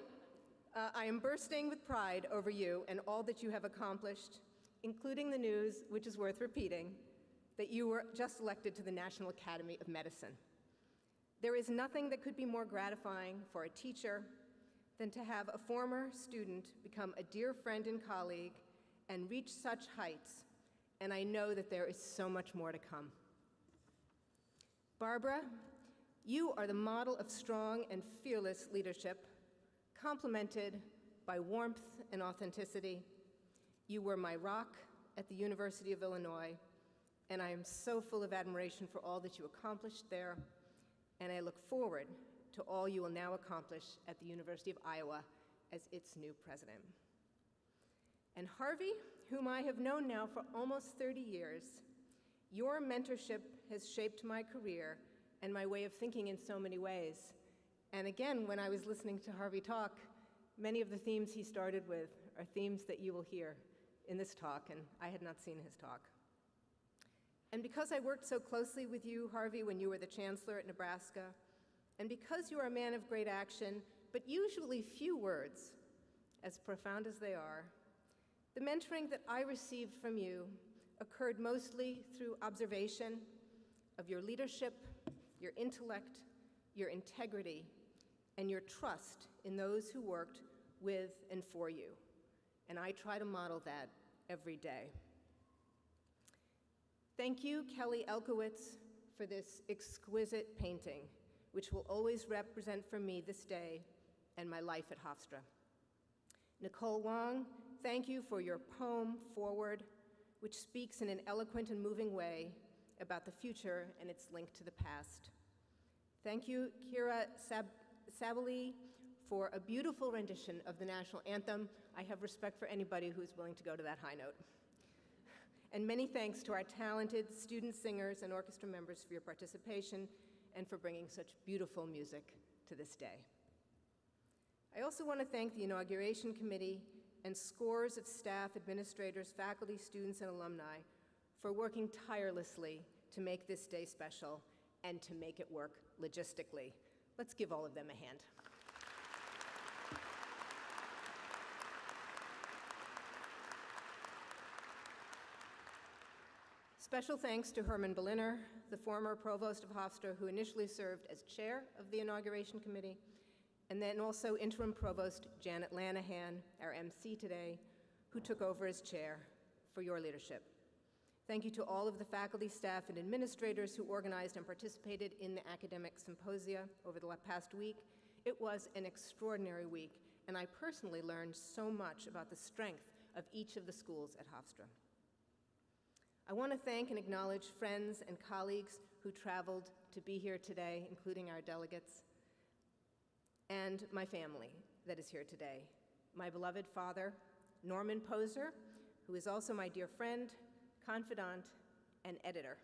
I am bursting with pride over you and all that you have accomplished, including the news, which is worth repeating, that you were just elected to the National Academy of Medicine. There is nothing that could be more gratifying for a teacher than to have a former student become a dear friend and colleague and reach such heights, and I know that there is so much more to come. Barbara, you are the model of strong and fearless leadership, complemented by warmth and authenticity. You were my rock at the University of Illinois, and I am so full of admiration for all that you accomplished there, and I look forward to all you will now accomplish at the University of Iowa as its new president. And Harvey, whom I have known now for almost 30 years, your mentorship has shaped my career and my way of thinking in so many ways. And again, when I was listening to Harvey talk, many of the themes he started with are themes that you will hear in this talk, and I had not seen his talk. And because I worked so closely with you, Harvey, when you were the chancellor at Nebraska, and because you are a man of great action, but usually few words, as profound as they are, the mentoring that I received from you occurred mostly through observation of your leadership, your intellect, your integrity, and your trust in those who worked with and for you. And I try to model that every day. Thank you, Kelly Elkowitz, for this exquisite painting, which will always represent for me this day and my life at Hofstra. Nicole Wong, thank you for your poem, Forward, which speaks in an eloquent and moving way about the future and its link to the past. Thank you, Kira Sabali, for a beautiful rendition of the national anthem. I have respect for anybody who is willing to go to that high note. And many thanks to our talented student singers and orchestra members for your participation and for bringing such beautiful music to this day. I also want to thank the Inauguration Committee and scores of staff, administrators, faculty, students, and alumni for working tirelessly to make this day special and to make it work logistically. Let's give all of them a hand. Special thanks to Herman Berliner, the former provost of Hofstra, who initially served as chair of the Inauguration Committee, and then also interim provost Janet Lanahan, our MC today, who took over as chair, for your leadership. Thank you to all of the faculty, staff, and administrators who organized and participated in the academic symposia over the past week. It was an extraordinary week, and I personally learned so much about the strength of each of the schools at Hofstra. I want to thank and acknowledge friends and colleagues who traveled to be here today, including our delegates, and my family that is here today. My beloved father, Norman Poser, who is also my dear friend, confidant, and editor,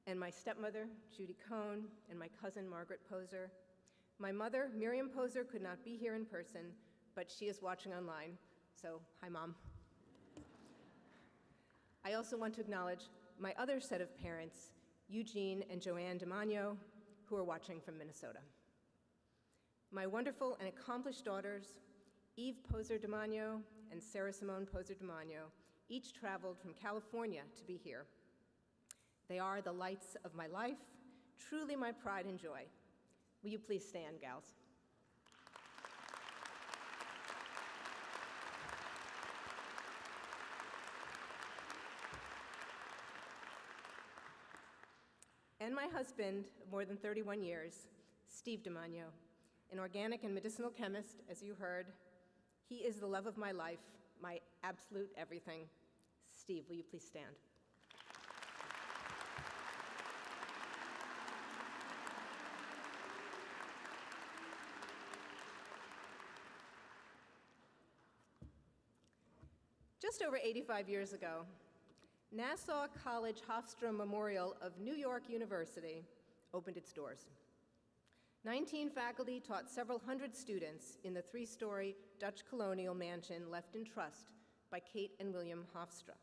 and my stepmother, Judy Cohn, and my cousin, Margaret Poser. My mother, Miriam Poser, could not be here in person, but she is watching online, so hi, Mom. I also want to acknowledge my other set of parents, Eugene and Joanne DiMagno, who are watching from Minnesota. My wonderful and accomplished daughters, Eve Poser DiMagno and Sarah Simone Poser DiMagno, each traveled from California to be here. They are the lights of my life, truly my pride and joy. Will you please stand, gals? And my husband of more than 31 years, Steve DiMagno, an organic and medicinal chemist, as you heard. He is the love of my life, my absolute everything. Steve, will you please stand? Just over 85 years ago, Nassau College Hofstra Memorial of New York University opened its doors. 19 faculty taught several hundred students in the three-story Dutch colonial mansion left in trust by Kate and William Hofstra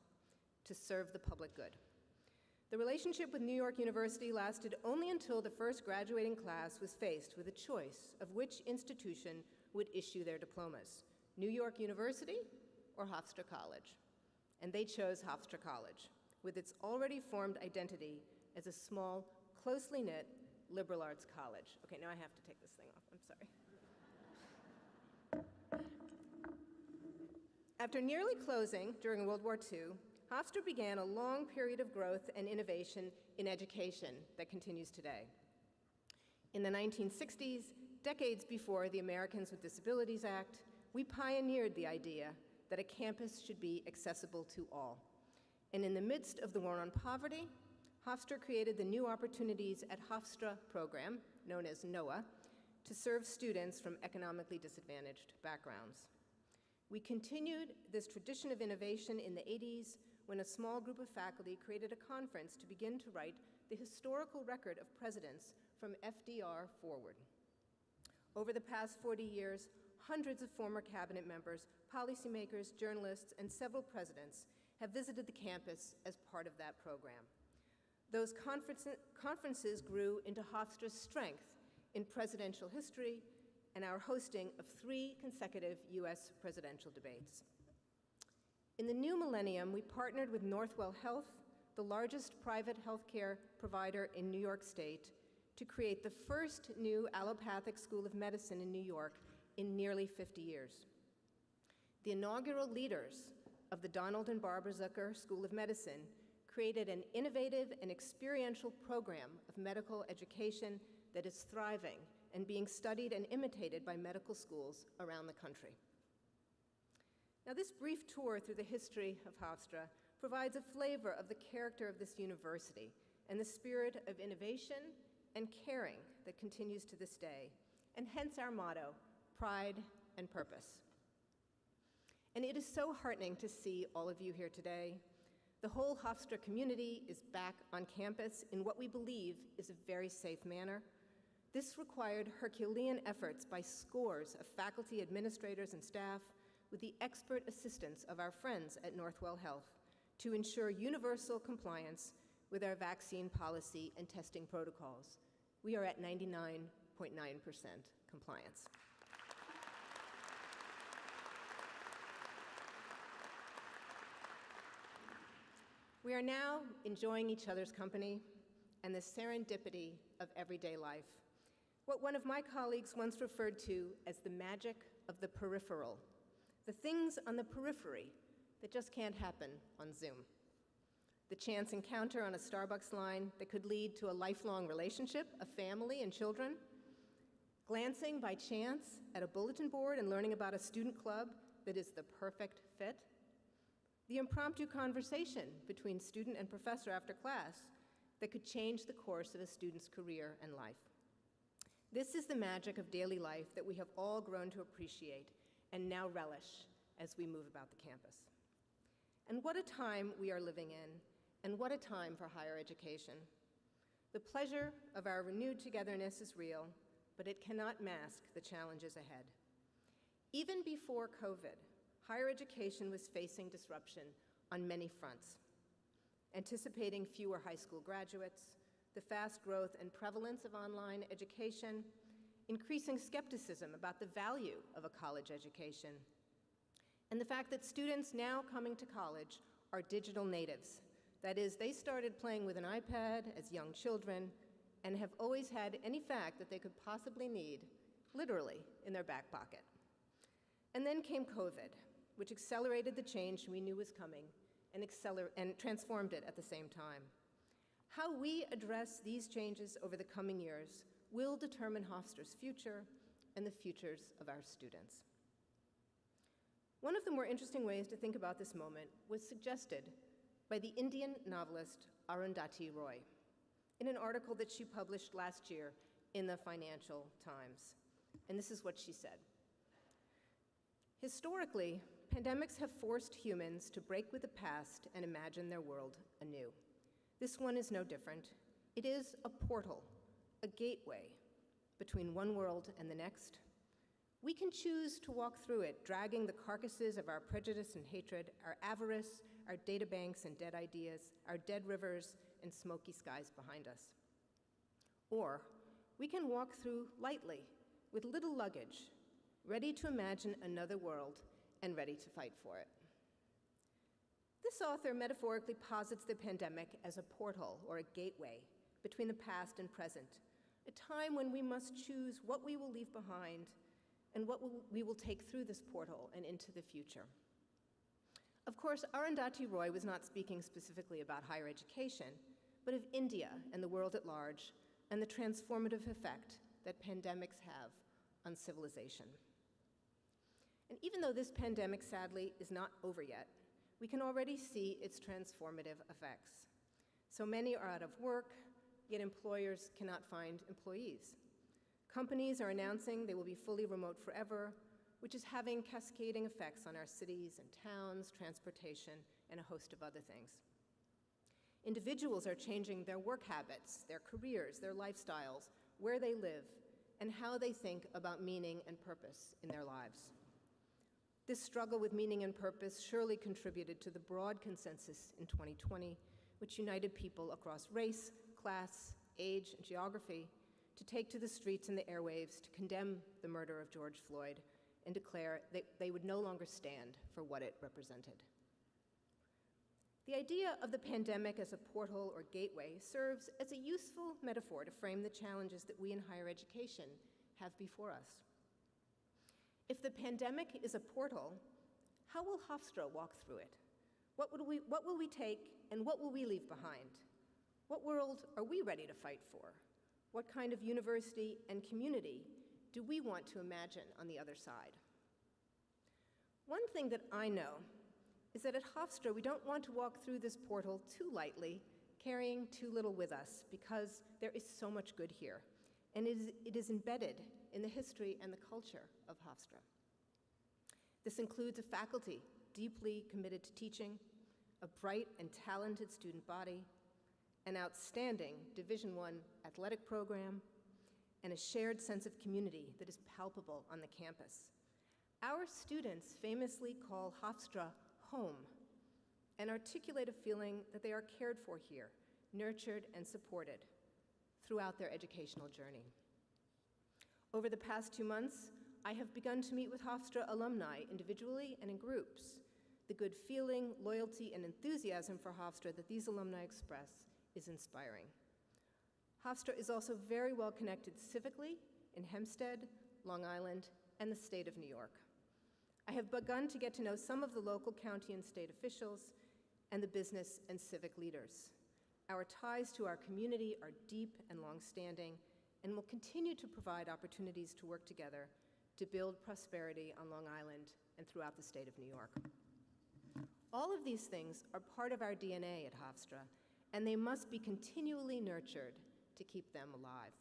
to serve the public good. The relationship with New York University lasted only until the first graduating class was faced with a choice of which institution would issue their diplomas, New York University or Hofstra College. And they chose Hofstra College, with its already formed identity as a small, closely knit liberal arts college. Okay, now I have to take this thing off, I'm sorry. After nearly closing during World War II, Hofstra began a long period of growth and innovation in education that continues today. In the 1960s, decades before the Americans with Disabilities Act, we pioneered the idea that a campus should be accessible to all. And in the midst of the war on poverty, Hofstra created the New Opportunities at Hofstra program, known as NOAA, to serve students from economically disadvantaged backgrounds. We continued this tradition of innovation in the 80s when a small group of faculty created a conference to begin to write the historical record of presidents from FDR forward. Over the past 40 years, hundreds of former cabinet members, policymakers, journalists, and several presidents have visited the campus as part of that program. Those conferences grew into Hofstra's strength in presidential history and our hosting of 3 consecutive US presidential debates. In the new millennium, we partnered with Northwell Health, the largest private healthcare provider in New York State, to create the first new allopathic school of medicine in New York in nearly 50 years. The inaugural leaders of the Donald and Barbara Zucker School of Medicine created an innovative and experiential program of medical education that is thriving and being studied and imitated by medical schools around the country. Now, this brief tour through the history of Hofstra provides a flavor of the character of this university and the spirit of innovation and caring that continues to this day, and hence our motto, pride and purpose. And it is so heartening to see all of you here today. The whole Hofstra community is back on campus in what we believe is a very safe manner. This required Herculean efforts by scores of faculty, administrators, and staff with the expert assistance of our friends at Northwell Health to ensure universal compliance with our vaccine policy and testing protocols. We are at 99.9% compliance. We are now enjoying each other's company and the serendipity of everyday life, what one of my colleagues once referred to as the magic of the peripheral, the things on the periphery that just can't happen on Zoom. The chance encounter on a Starbucks line that could lead to a lifelong relationship, a family and children, glancing by chance at a bulletin board and learning about a student club that is the perfect fit, the impromptu conversation between student and professor after class that could change the course of a student's career and life. This is the magic of daily life that we have all grown to appreciate and now relish as we move about the campus. And what a time we are living in, and what a time for higher education. The pleasure of our renewed togetherness is real, but it cannot mask the challenges ahead. Even before COVID, higher education was facing disruption on many fronts. Anticipating fewer high school graduates, the fast growth and prevalence of online education, increasing skepticism about the value of a college education, and the fact that students now coming to college are digital natives. That is, they started playing with an iPad as young children and have always had any fact that they could possibly need, literally, in their back pocket. And then came COVID, which accelerated the change we knew was coming and transformed it at the same time. How we address these changes over the coming years will determine Hofstra's future and the futures of our students. One of the more interesting ways to think about this moment was suggested by the Indian novelist Arundhati Roy in an article that she published last year in the Financial Times. And this is what she said. Historically, pandemics have forced humans to break with the past and imagine their world anew. This one is no different. It is a portal, a gateway between one world and the next. We can choose to walk through it, dragging the carcasses of our prejudice and hatred, our avarice, our databanks and dead ideas, our dead rivers and smoky skies behind us. Or we can walk through lightly, with little luggage, ready to imagine another world and ready to fight for it. This author metaphorically posits the pandemic as a portal or a gateway between the past and present, a time when we must choose what we will leave behind and what we will take through this portal and into the future. Of course, Arundhati Roy was not speaking specifically about higher education, but of India and the world at large, and the transformative effect that pandemics have on civilization. And even though this pandemic, sadly, is not over yet, we can already see its transformative effects. So many are out of work, yet employers cannot find employees. Companies are announcing they will be fully remote forever, which is having cascading effects on our cities and towns, transportation, and a host of other things. Individuals are changing their work habits, their careers, their lifestyles, where they live, and how they think about meaning and purpose in their lives. This struggle with meaning and purpose surely contributed to the broad consensus in 2020, which united people across race, class, age, and geography to take to the streets and the airwaves to condemn the murder of George Floyd and declare that they would no longer stand for what it represented. The idea of the pandemic as a portal or gateway serves as a useful metaphor to frame the challenges that we in higher education have before us. If the pandemic is a portal, how will Hofstra walk through it? What will we take and what will we leave behind? What world are we ready to fight for? What kind of university and community do we want to imagine on the other side? One thing that I know is that at Hofstra, we don't want to walk through this portal too lightly, carrying too little with us, because there is so much good here, and it is embedded in the history and the culture of Hofstra. This includes a faculty deeply committed to teaching, a bright and talented student body, an outstanding Division I athletic program, and a shared sense of community that is palpable on the campus. Our students famously call Hofstra home and articulate a feeling that they are cared for here, nurtured and supported throughout their educational journey. Over the past 2 months, I have begun to meet with Hofstra alumni individually and in groups. The good feeling, loyalty, and enthusiasm for Hofstra that these alumni express is inspiring. Hofstra is also very well connected civically in Hempstead, Long Island, and the state of New York. I have begun to get to know some of the local county and state officials and the business and civic leaders. Our ties to our community are deep and long-standing and will continue to provide opportunities to work together to build prosperity on Long Island and throughout the state of New York. All of these things are part of our DNA at Hofstra, and they must be continually nurtured to keep them alive.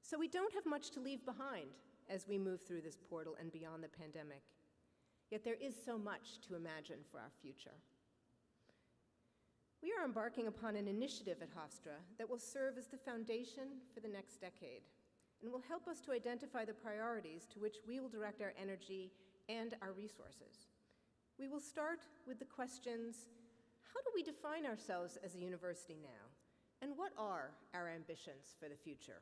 So we don't have much to leave behind as we move through this portal and beyond the pandemic. Yet there is so much to imagine for our future. We are embarking upon an initiative at Hofstra that will serve as the foundation for the next decade and will help us to identify the priorities to which we will direct our energy and our resources. We will start with the questions, how do we define ourselves as a university now? And what are our ambitions for the future?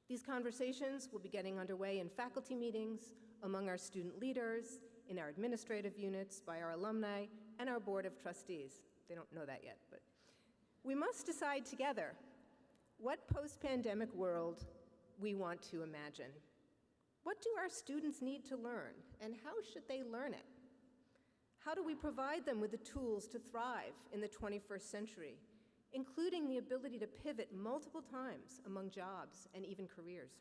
These conversations will be getting underway in faculty meetings, among our student leaders, in our administrative units, by our alumni, and our board of trustees. They don't know that yet, but we must decide together what post-pandemic world we want to imagine. What do our students need to learn, and how should they learn it? How do we provide them with the tools to thrive in the 21st century, including the ability to pivot multiple times among jobs and even careers?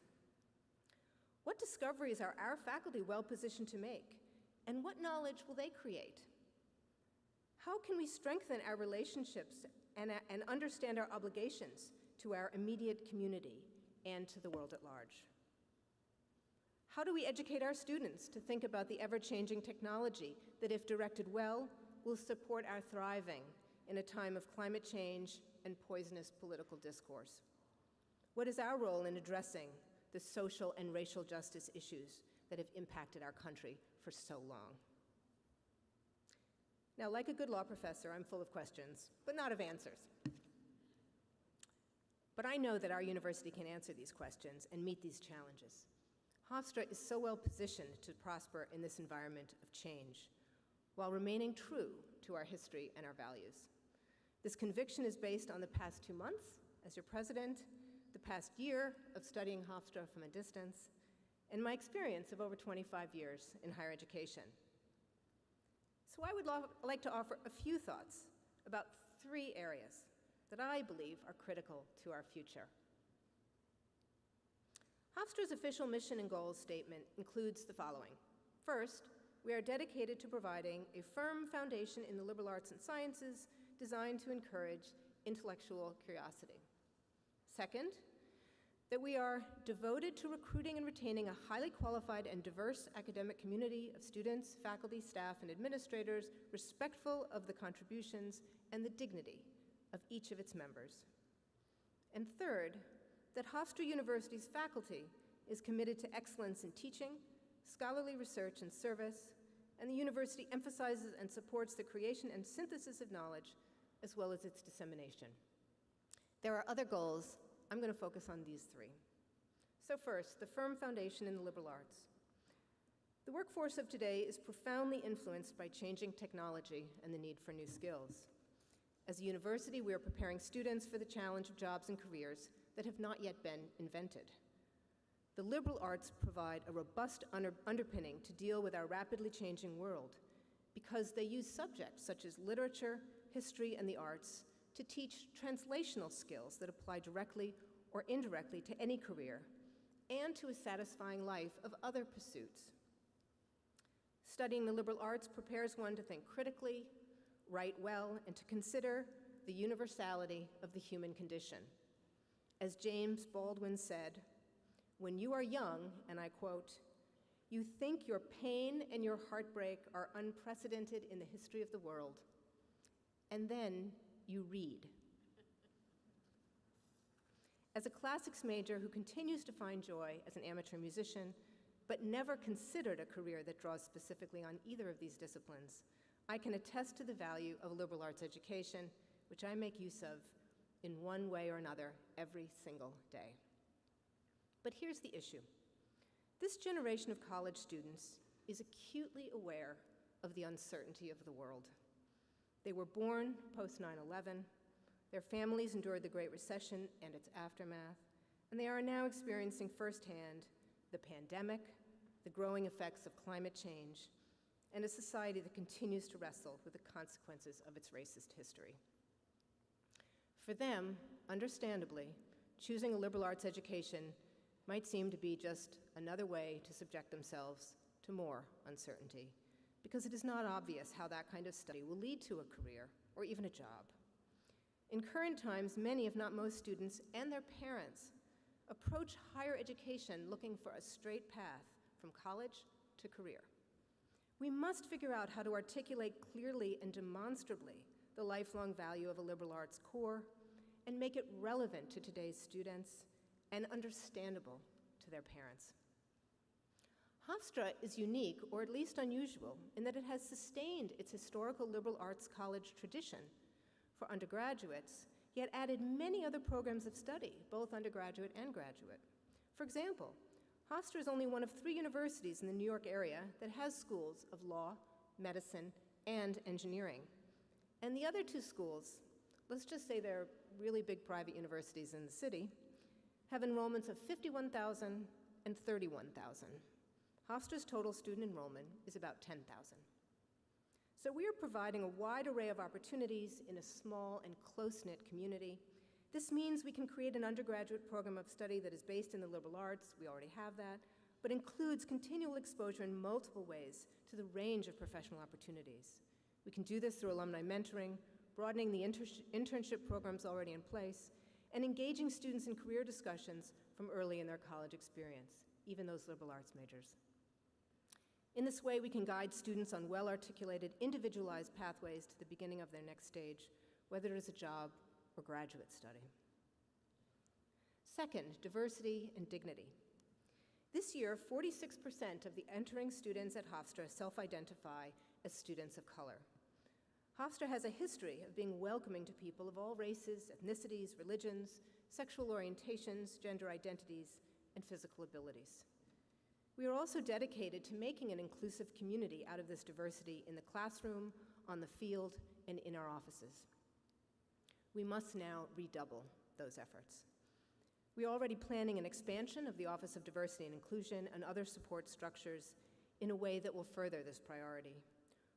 What discoveries are our faculty well positioned to make, and what knowledge will they create? How can we strengthen our relationships and understand our obligations to our immediate community and to the world at large? How do we educate our students to think about the ever-changing technology that, if directed well, will support our thriving in a time of climate change and poisonous political discourse? What is our role in addressing the social and racial justice issues that have impacted our country for so long? Now, like a good law professor, I'm full of questions, but not of answers. But I know that our university can answer these questions and meet these challenges. Hofstra is so well positioned to prosper in this environment of change, while remaining true to our history and our values. This conviction is based on the past 2 months as your president, the past year of studying Hofstra from a distance, and my experience of over 25 years in higher education. So I would like to offer a few thoughts about 3 areas that I believe are critical to our future. Hofstra's official mission and goals statement includes the following. First, we are dedicated to providing a firm foundation in the liberal arts and sciences designed to encourage intellectual curiosity. Second, that we are devoted to recruiting and retaining a highly qualified and diverse academic community of students, faculty, staff, and administrators respectful of the contributions and the dignity of each of its members. And third, that Hofstra University's faculty is committed to excellence in teaching, scholarly research and service, and the university emphasizes and supports the creation and synthesis of knowledge, as well as its dissemination. There are other goals. I'm going to focus on these 3. So first, the firm foundation in the liberal arts. The workforce of today is profoundly influenced by changing technology and the need for new skills. As a university, we are preparing students for the challenge of jobs and careers that have not yet been invented. The liberal arts provide a robust underpinning to deal with our rapidly changing world because they use subjects such as literature, history, and the arts to teach translational skills that apply directly or indirectly to any career and to a satisfying life of other pursuits. Studying the liberal arts prepares one to think critically, write well, and to consider the universality of the human condition. As James Baldwin said, "When you are young," and I quote, "you think your pain and your heartbreak are unprecedented in the history of the world, and then you read." As a classics major who continues to find joy as an amateur musician, but never considered a career that draws specifically on either of these disciplines, I can attest to the value of a liberal arts education, which I make use of in one way or another every single day. But here's the issue. This generation of college students is acutely aware of the uncertainty of the world. They were born post 9/11, their families endured the Great Recession and its aftermath, and they are now experiencing firsthand the pandemic, the growing effects of climate change, and a society that continues to wrestle with the consequences of its racist history. For them, understandably, choosing a liberal arts education might seem to be just another way to subject themselves to more uncertainty, because it is not obvious how that kind of study will lead to a career or even a job. In current times, many, if not most students and their parents approach higher education looking for a straight path from college to career. We must figure out how to articulate clearly and demonstrably the lifelong value of a liberal arts core and make it relevant to today's students and understandable to their parents. Hofstra is unique, or at least unusual, in that it has sustained its historical liberal arts college tradition for undergraduates, yet added many other programs of study, both undergraduate and graduate. For example, Hofstra is only one of 3 universities in the New York area that has schools of law, medicine, and engineering. And the other 2 schools, let's just say they're really big private universities in the city, have enrollments of 51,000 and 31,000. Hofstra's total student enrollment is about 10,000. So we are providing a wide array of opportunities in a small and close-knit community. This means we can create an undergraduate program of study that is based in the liberal arts, we already have that, but includes continual exposure in multiple ways to the range of professional opportunities. We can do this through alumni mentoring, broadening the internship programs already in place, and engaging students in career discussions from early in their college experience, even those liberal arts majors. In this way, we can guide students on well-articulated, individualized pathways to the beginning of their next stage, whether it is a job or graduate study. Second, diversity and dignity. This year, 46% of the entering students at Hofstra self-identify as students of color. Hofstra has a history of being welcoming to people of all races, ethnicities, religions, sexual orientations, gender identities, and physical abilities. We are also dedicated to making an inclusive community out of this diversity in the classroom, on the field, and in our offices. We must now redouble those efforts. We are already planning an expansion of the Office of Diversity and Inclusion and other support structures in a way that will further this priority.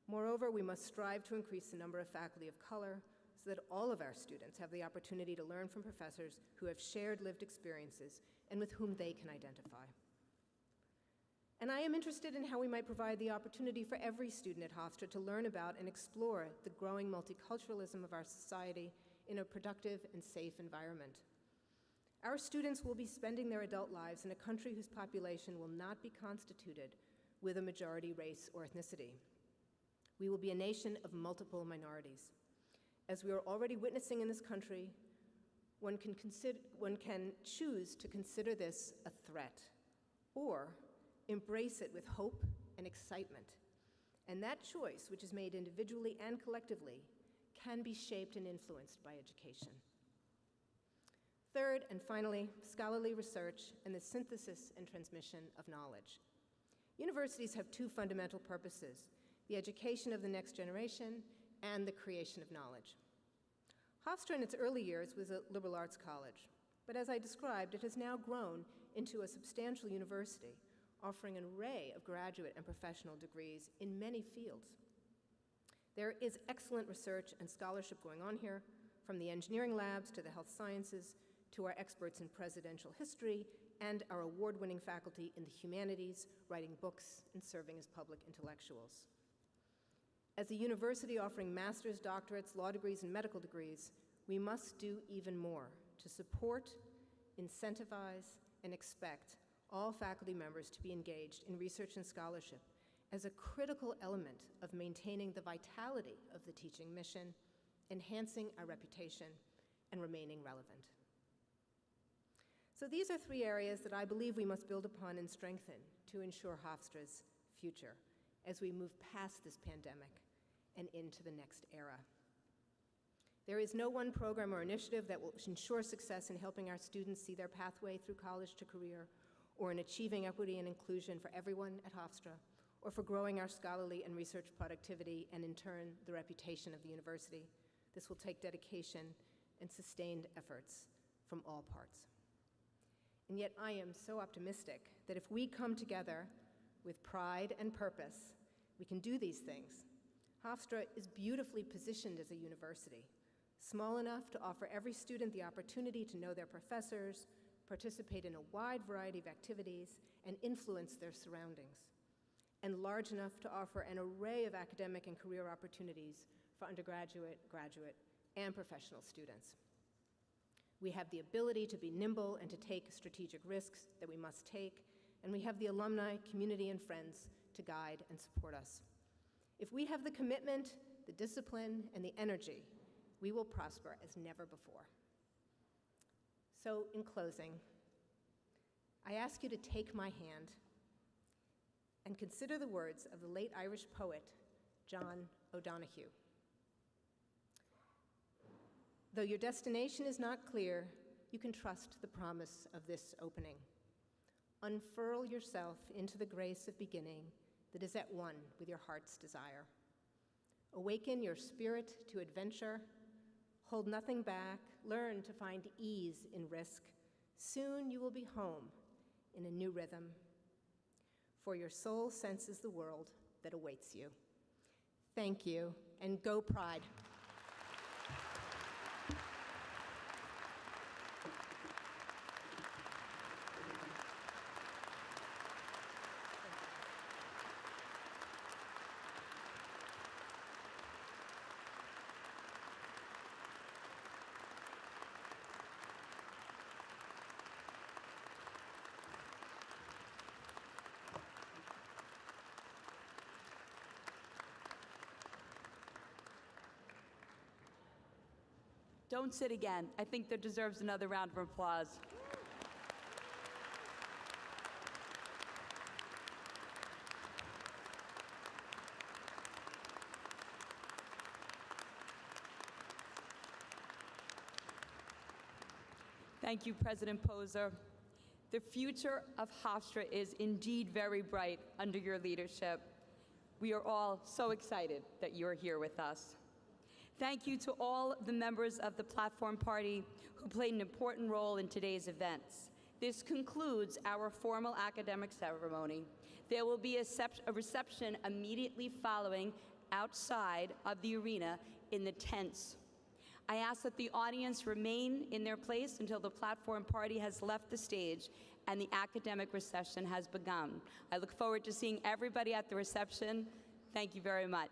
Moreover, we must strive to increase the number of faculty of color so that all of our students have the opportunity to learn from professors who have shared lived experiences and with whom they can identify. And I am interested in how we might provide the opportunity for every student at Hofstra to learn about and explore the growing multiculturalism of our society in a productive and safe environment. Our students will be spending their adult lives in a country whose population will not be constituted with a majority race or ethnicity. We will be a nation of multiple minorities. As we are already witnessing in this country, one can choose to consider this a threat or embrace it with hope and excitement. And that choice, which is made individually and collectively, can be shaped and influenced by education. Third, and finally, scholarly research and the synthesis and transmission of knowledge. Universities have two fundamental purposes: the education of the next generation and the creation of knowledge. Hofstra in its early years was a liberal arts college, but as I described, it has now grown into a substantial university, offering an array of graduate and professional degrees in many fields. There is excellent research and scholarship going on here, from the engineering labs to the health sciences, to our experts in presidential history, and our award-winning faculty in the humanities, writing books and serving as public intellectuals. As a university offering master's, doctorates, law degrees, and medical degrees, we must do even more to support, incentivize, and expect all faculty members to be engaged in research and scholarship as a critical element of maintaining the vitality of the teaching mission, enhancing our reputation, and remaining relevant. So these are three areas that I believe we must build upon and strengthen to ensure Hofstra's future as we move past this pandemic and into the next era. There is no one program or initiative that will ensure success in helping our students see their pathway through college to career, or in achieving equity and inclusion for everyone at Hofstra, or for growing our scholarly and research productivity and, in turn, the reputation of the university. This will take dedication and sustained efforts from all parts. And yet I am so optimistic that if we come together with pride and purpose, we can do these things. Hofstra is beautifully positioned as a university, small enough to offer every student the opportunity to know their professors, participate in a wide variety of activities, and influence their surroundings, and large enough to offer an array of academic and career opportunities for undergraduate, graduate, and professional students. We have the ability to be nimble and to take strategic risks that we must take, and we have the alumni, community, and friends to guide and support us. If we have the commitment, the discipline, and the energy, we will prosper as never before. So, in closing, I ask you to take my hand and consider the words of the late Irish poet, John O'Donoghue. Though your destination is not clear, you can trust the promise of this opening. Unfurl yourself into the grace of beginning that is at one with your heart's desire. Awaken your spirit to adventure. Hold nothing back. Learn to find ease in risk. Soon you will be home in a new rhythm, for your soul senses the world that awaits you. Thank you, and go Pride. Don't sit again. I think that deserves another round of applause. Thank you, President Poser. The future of Hofstra is indeed very bright under your leadership. We are all so excited that you're here with us. Thank you to all the members of the Platform Party who played an important role in today's events. This concludes our formal academic ceremony. There will be a reception immediately following outside of the arena in the tents. I ask that the audience remain in their place until the Platform Party has left the stage and the academic reception has begun. I look forward to seeing everybody at the reception. Thank you very much.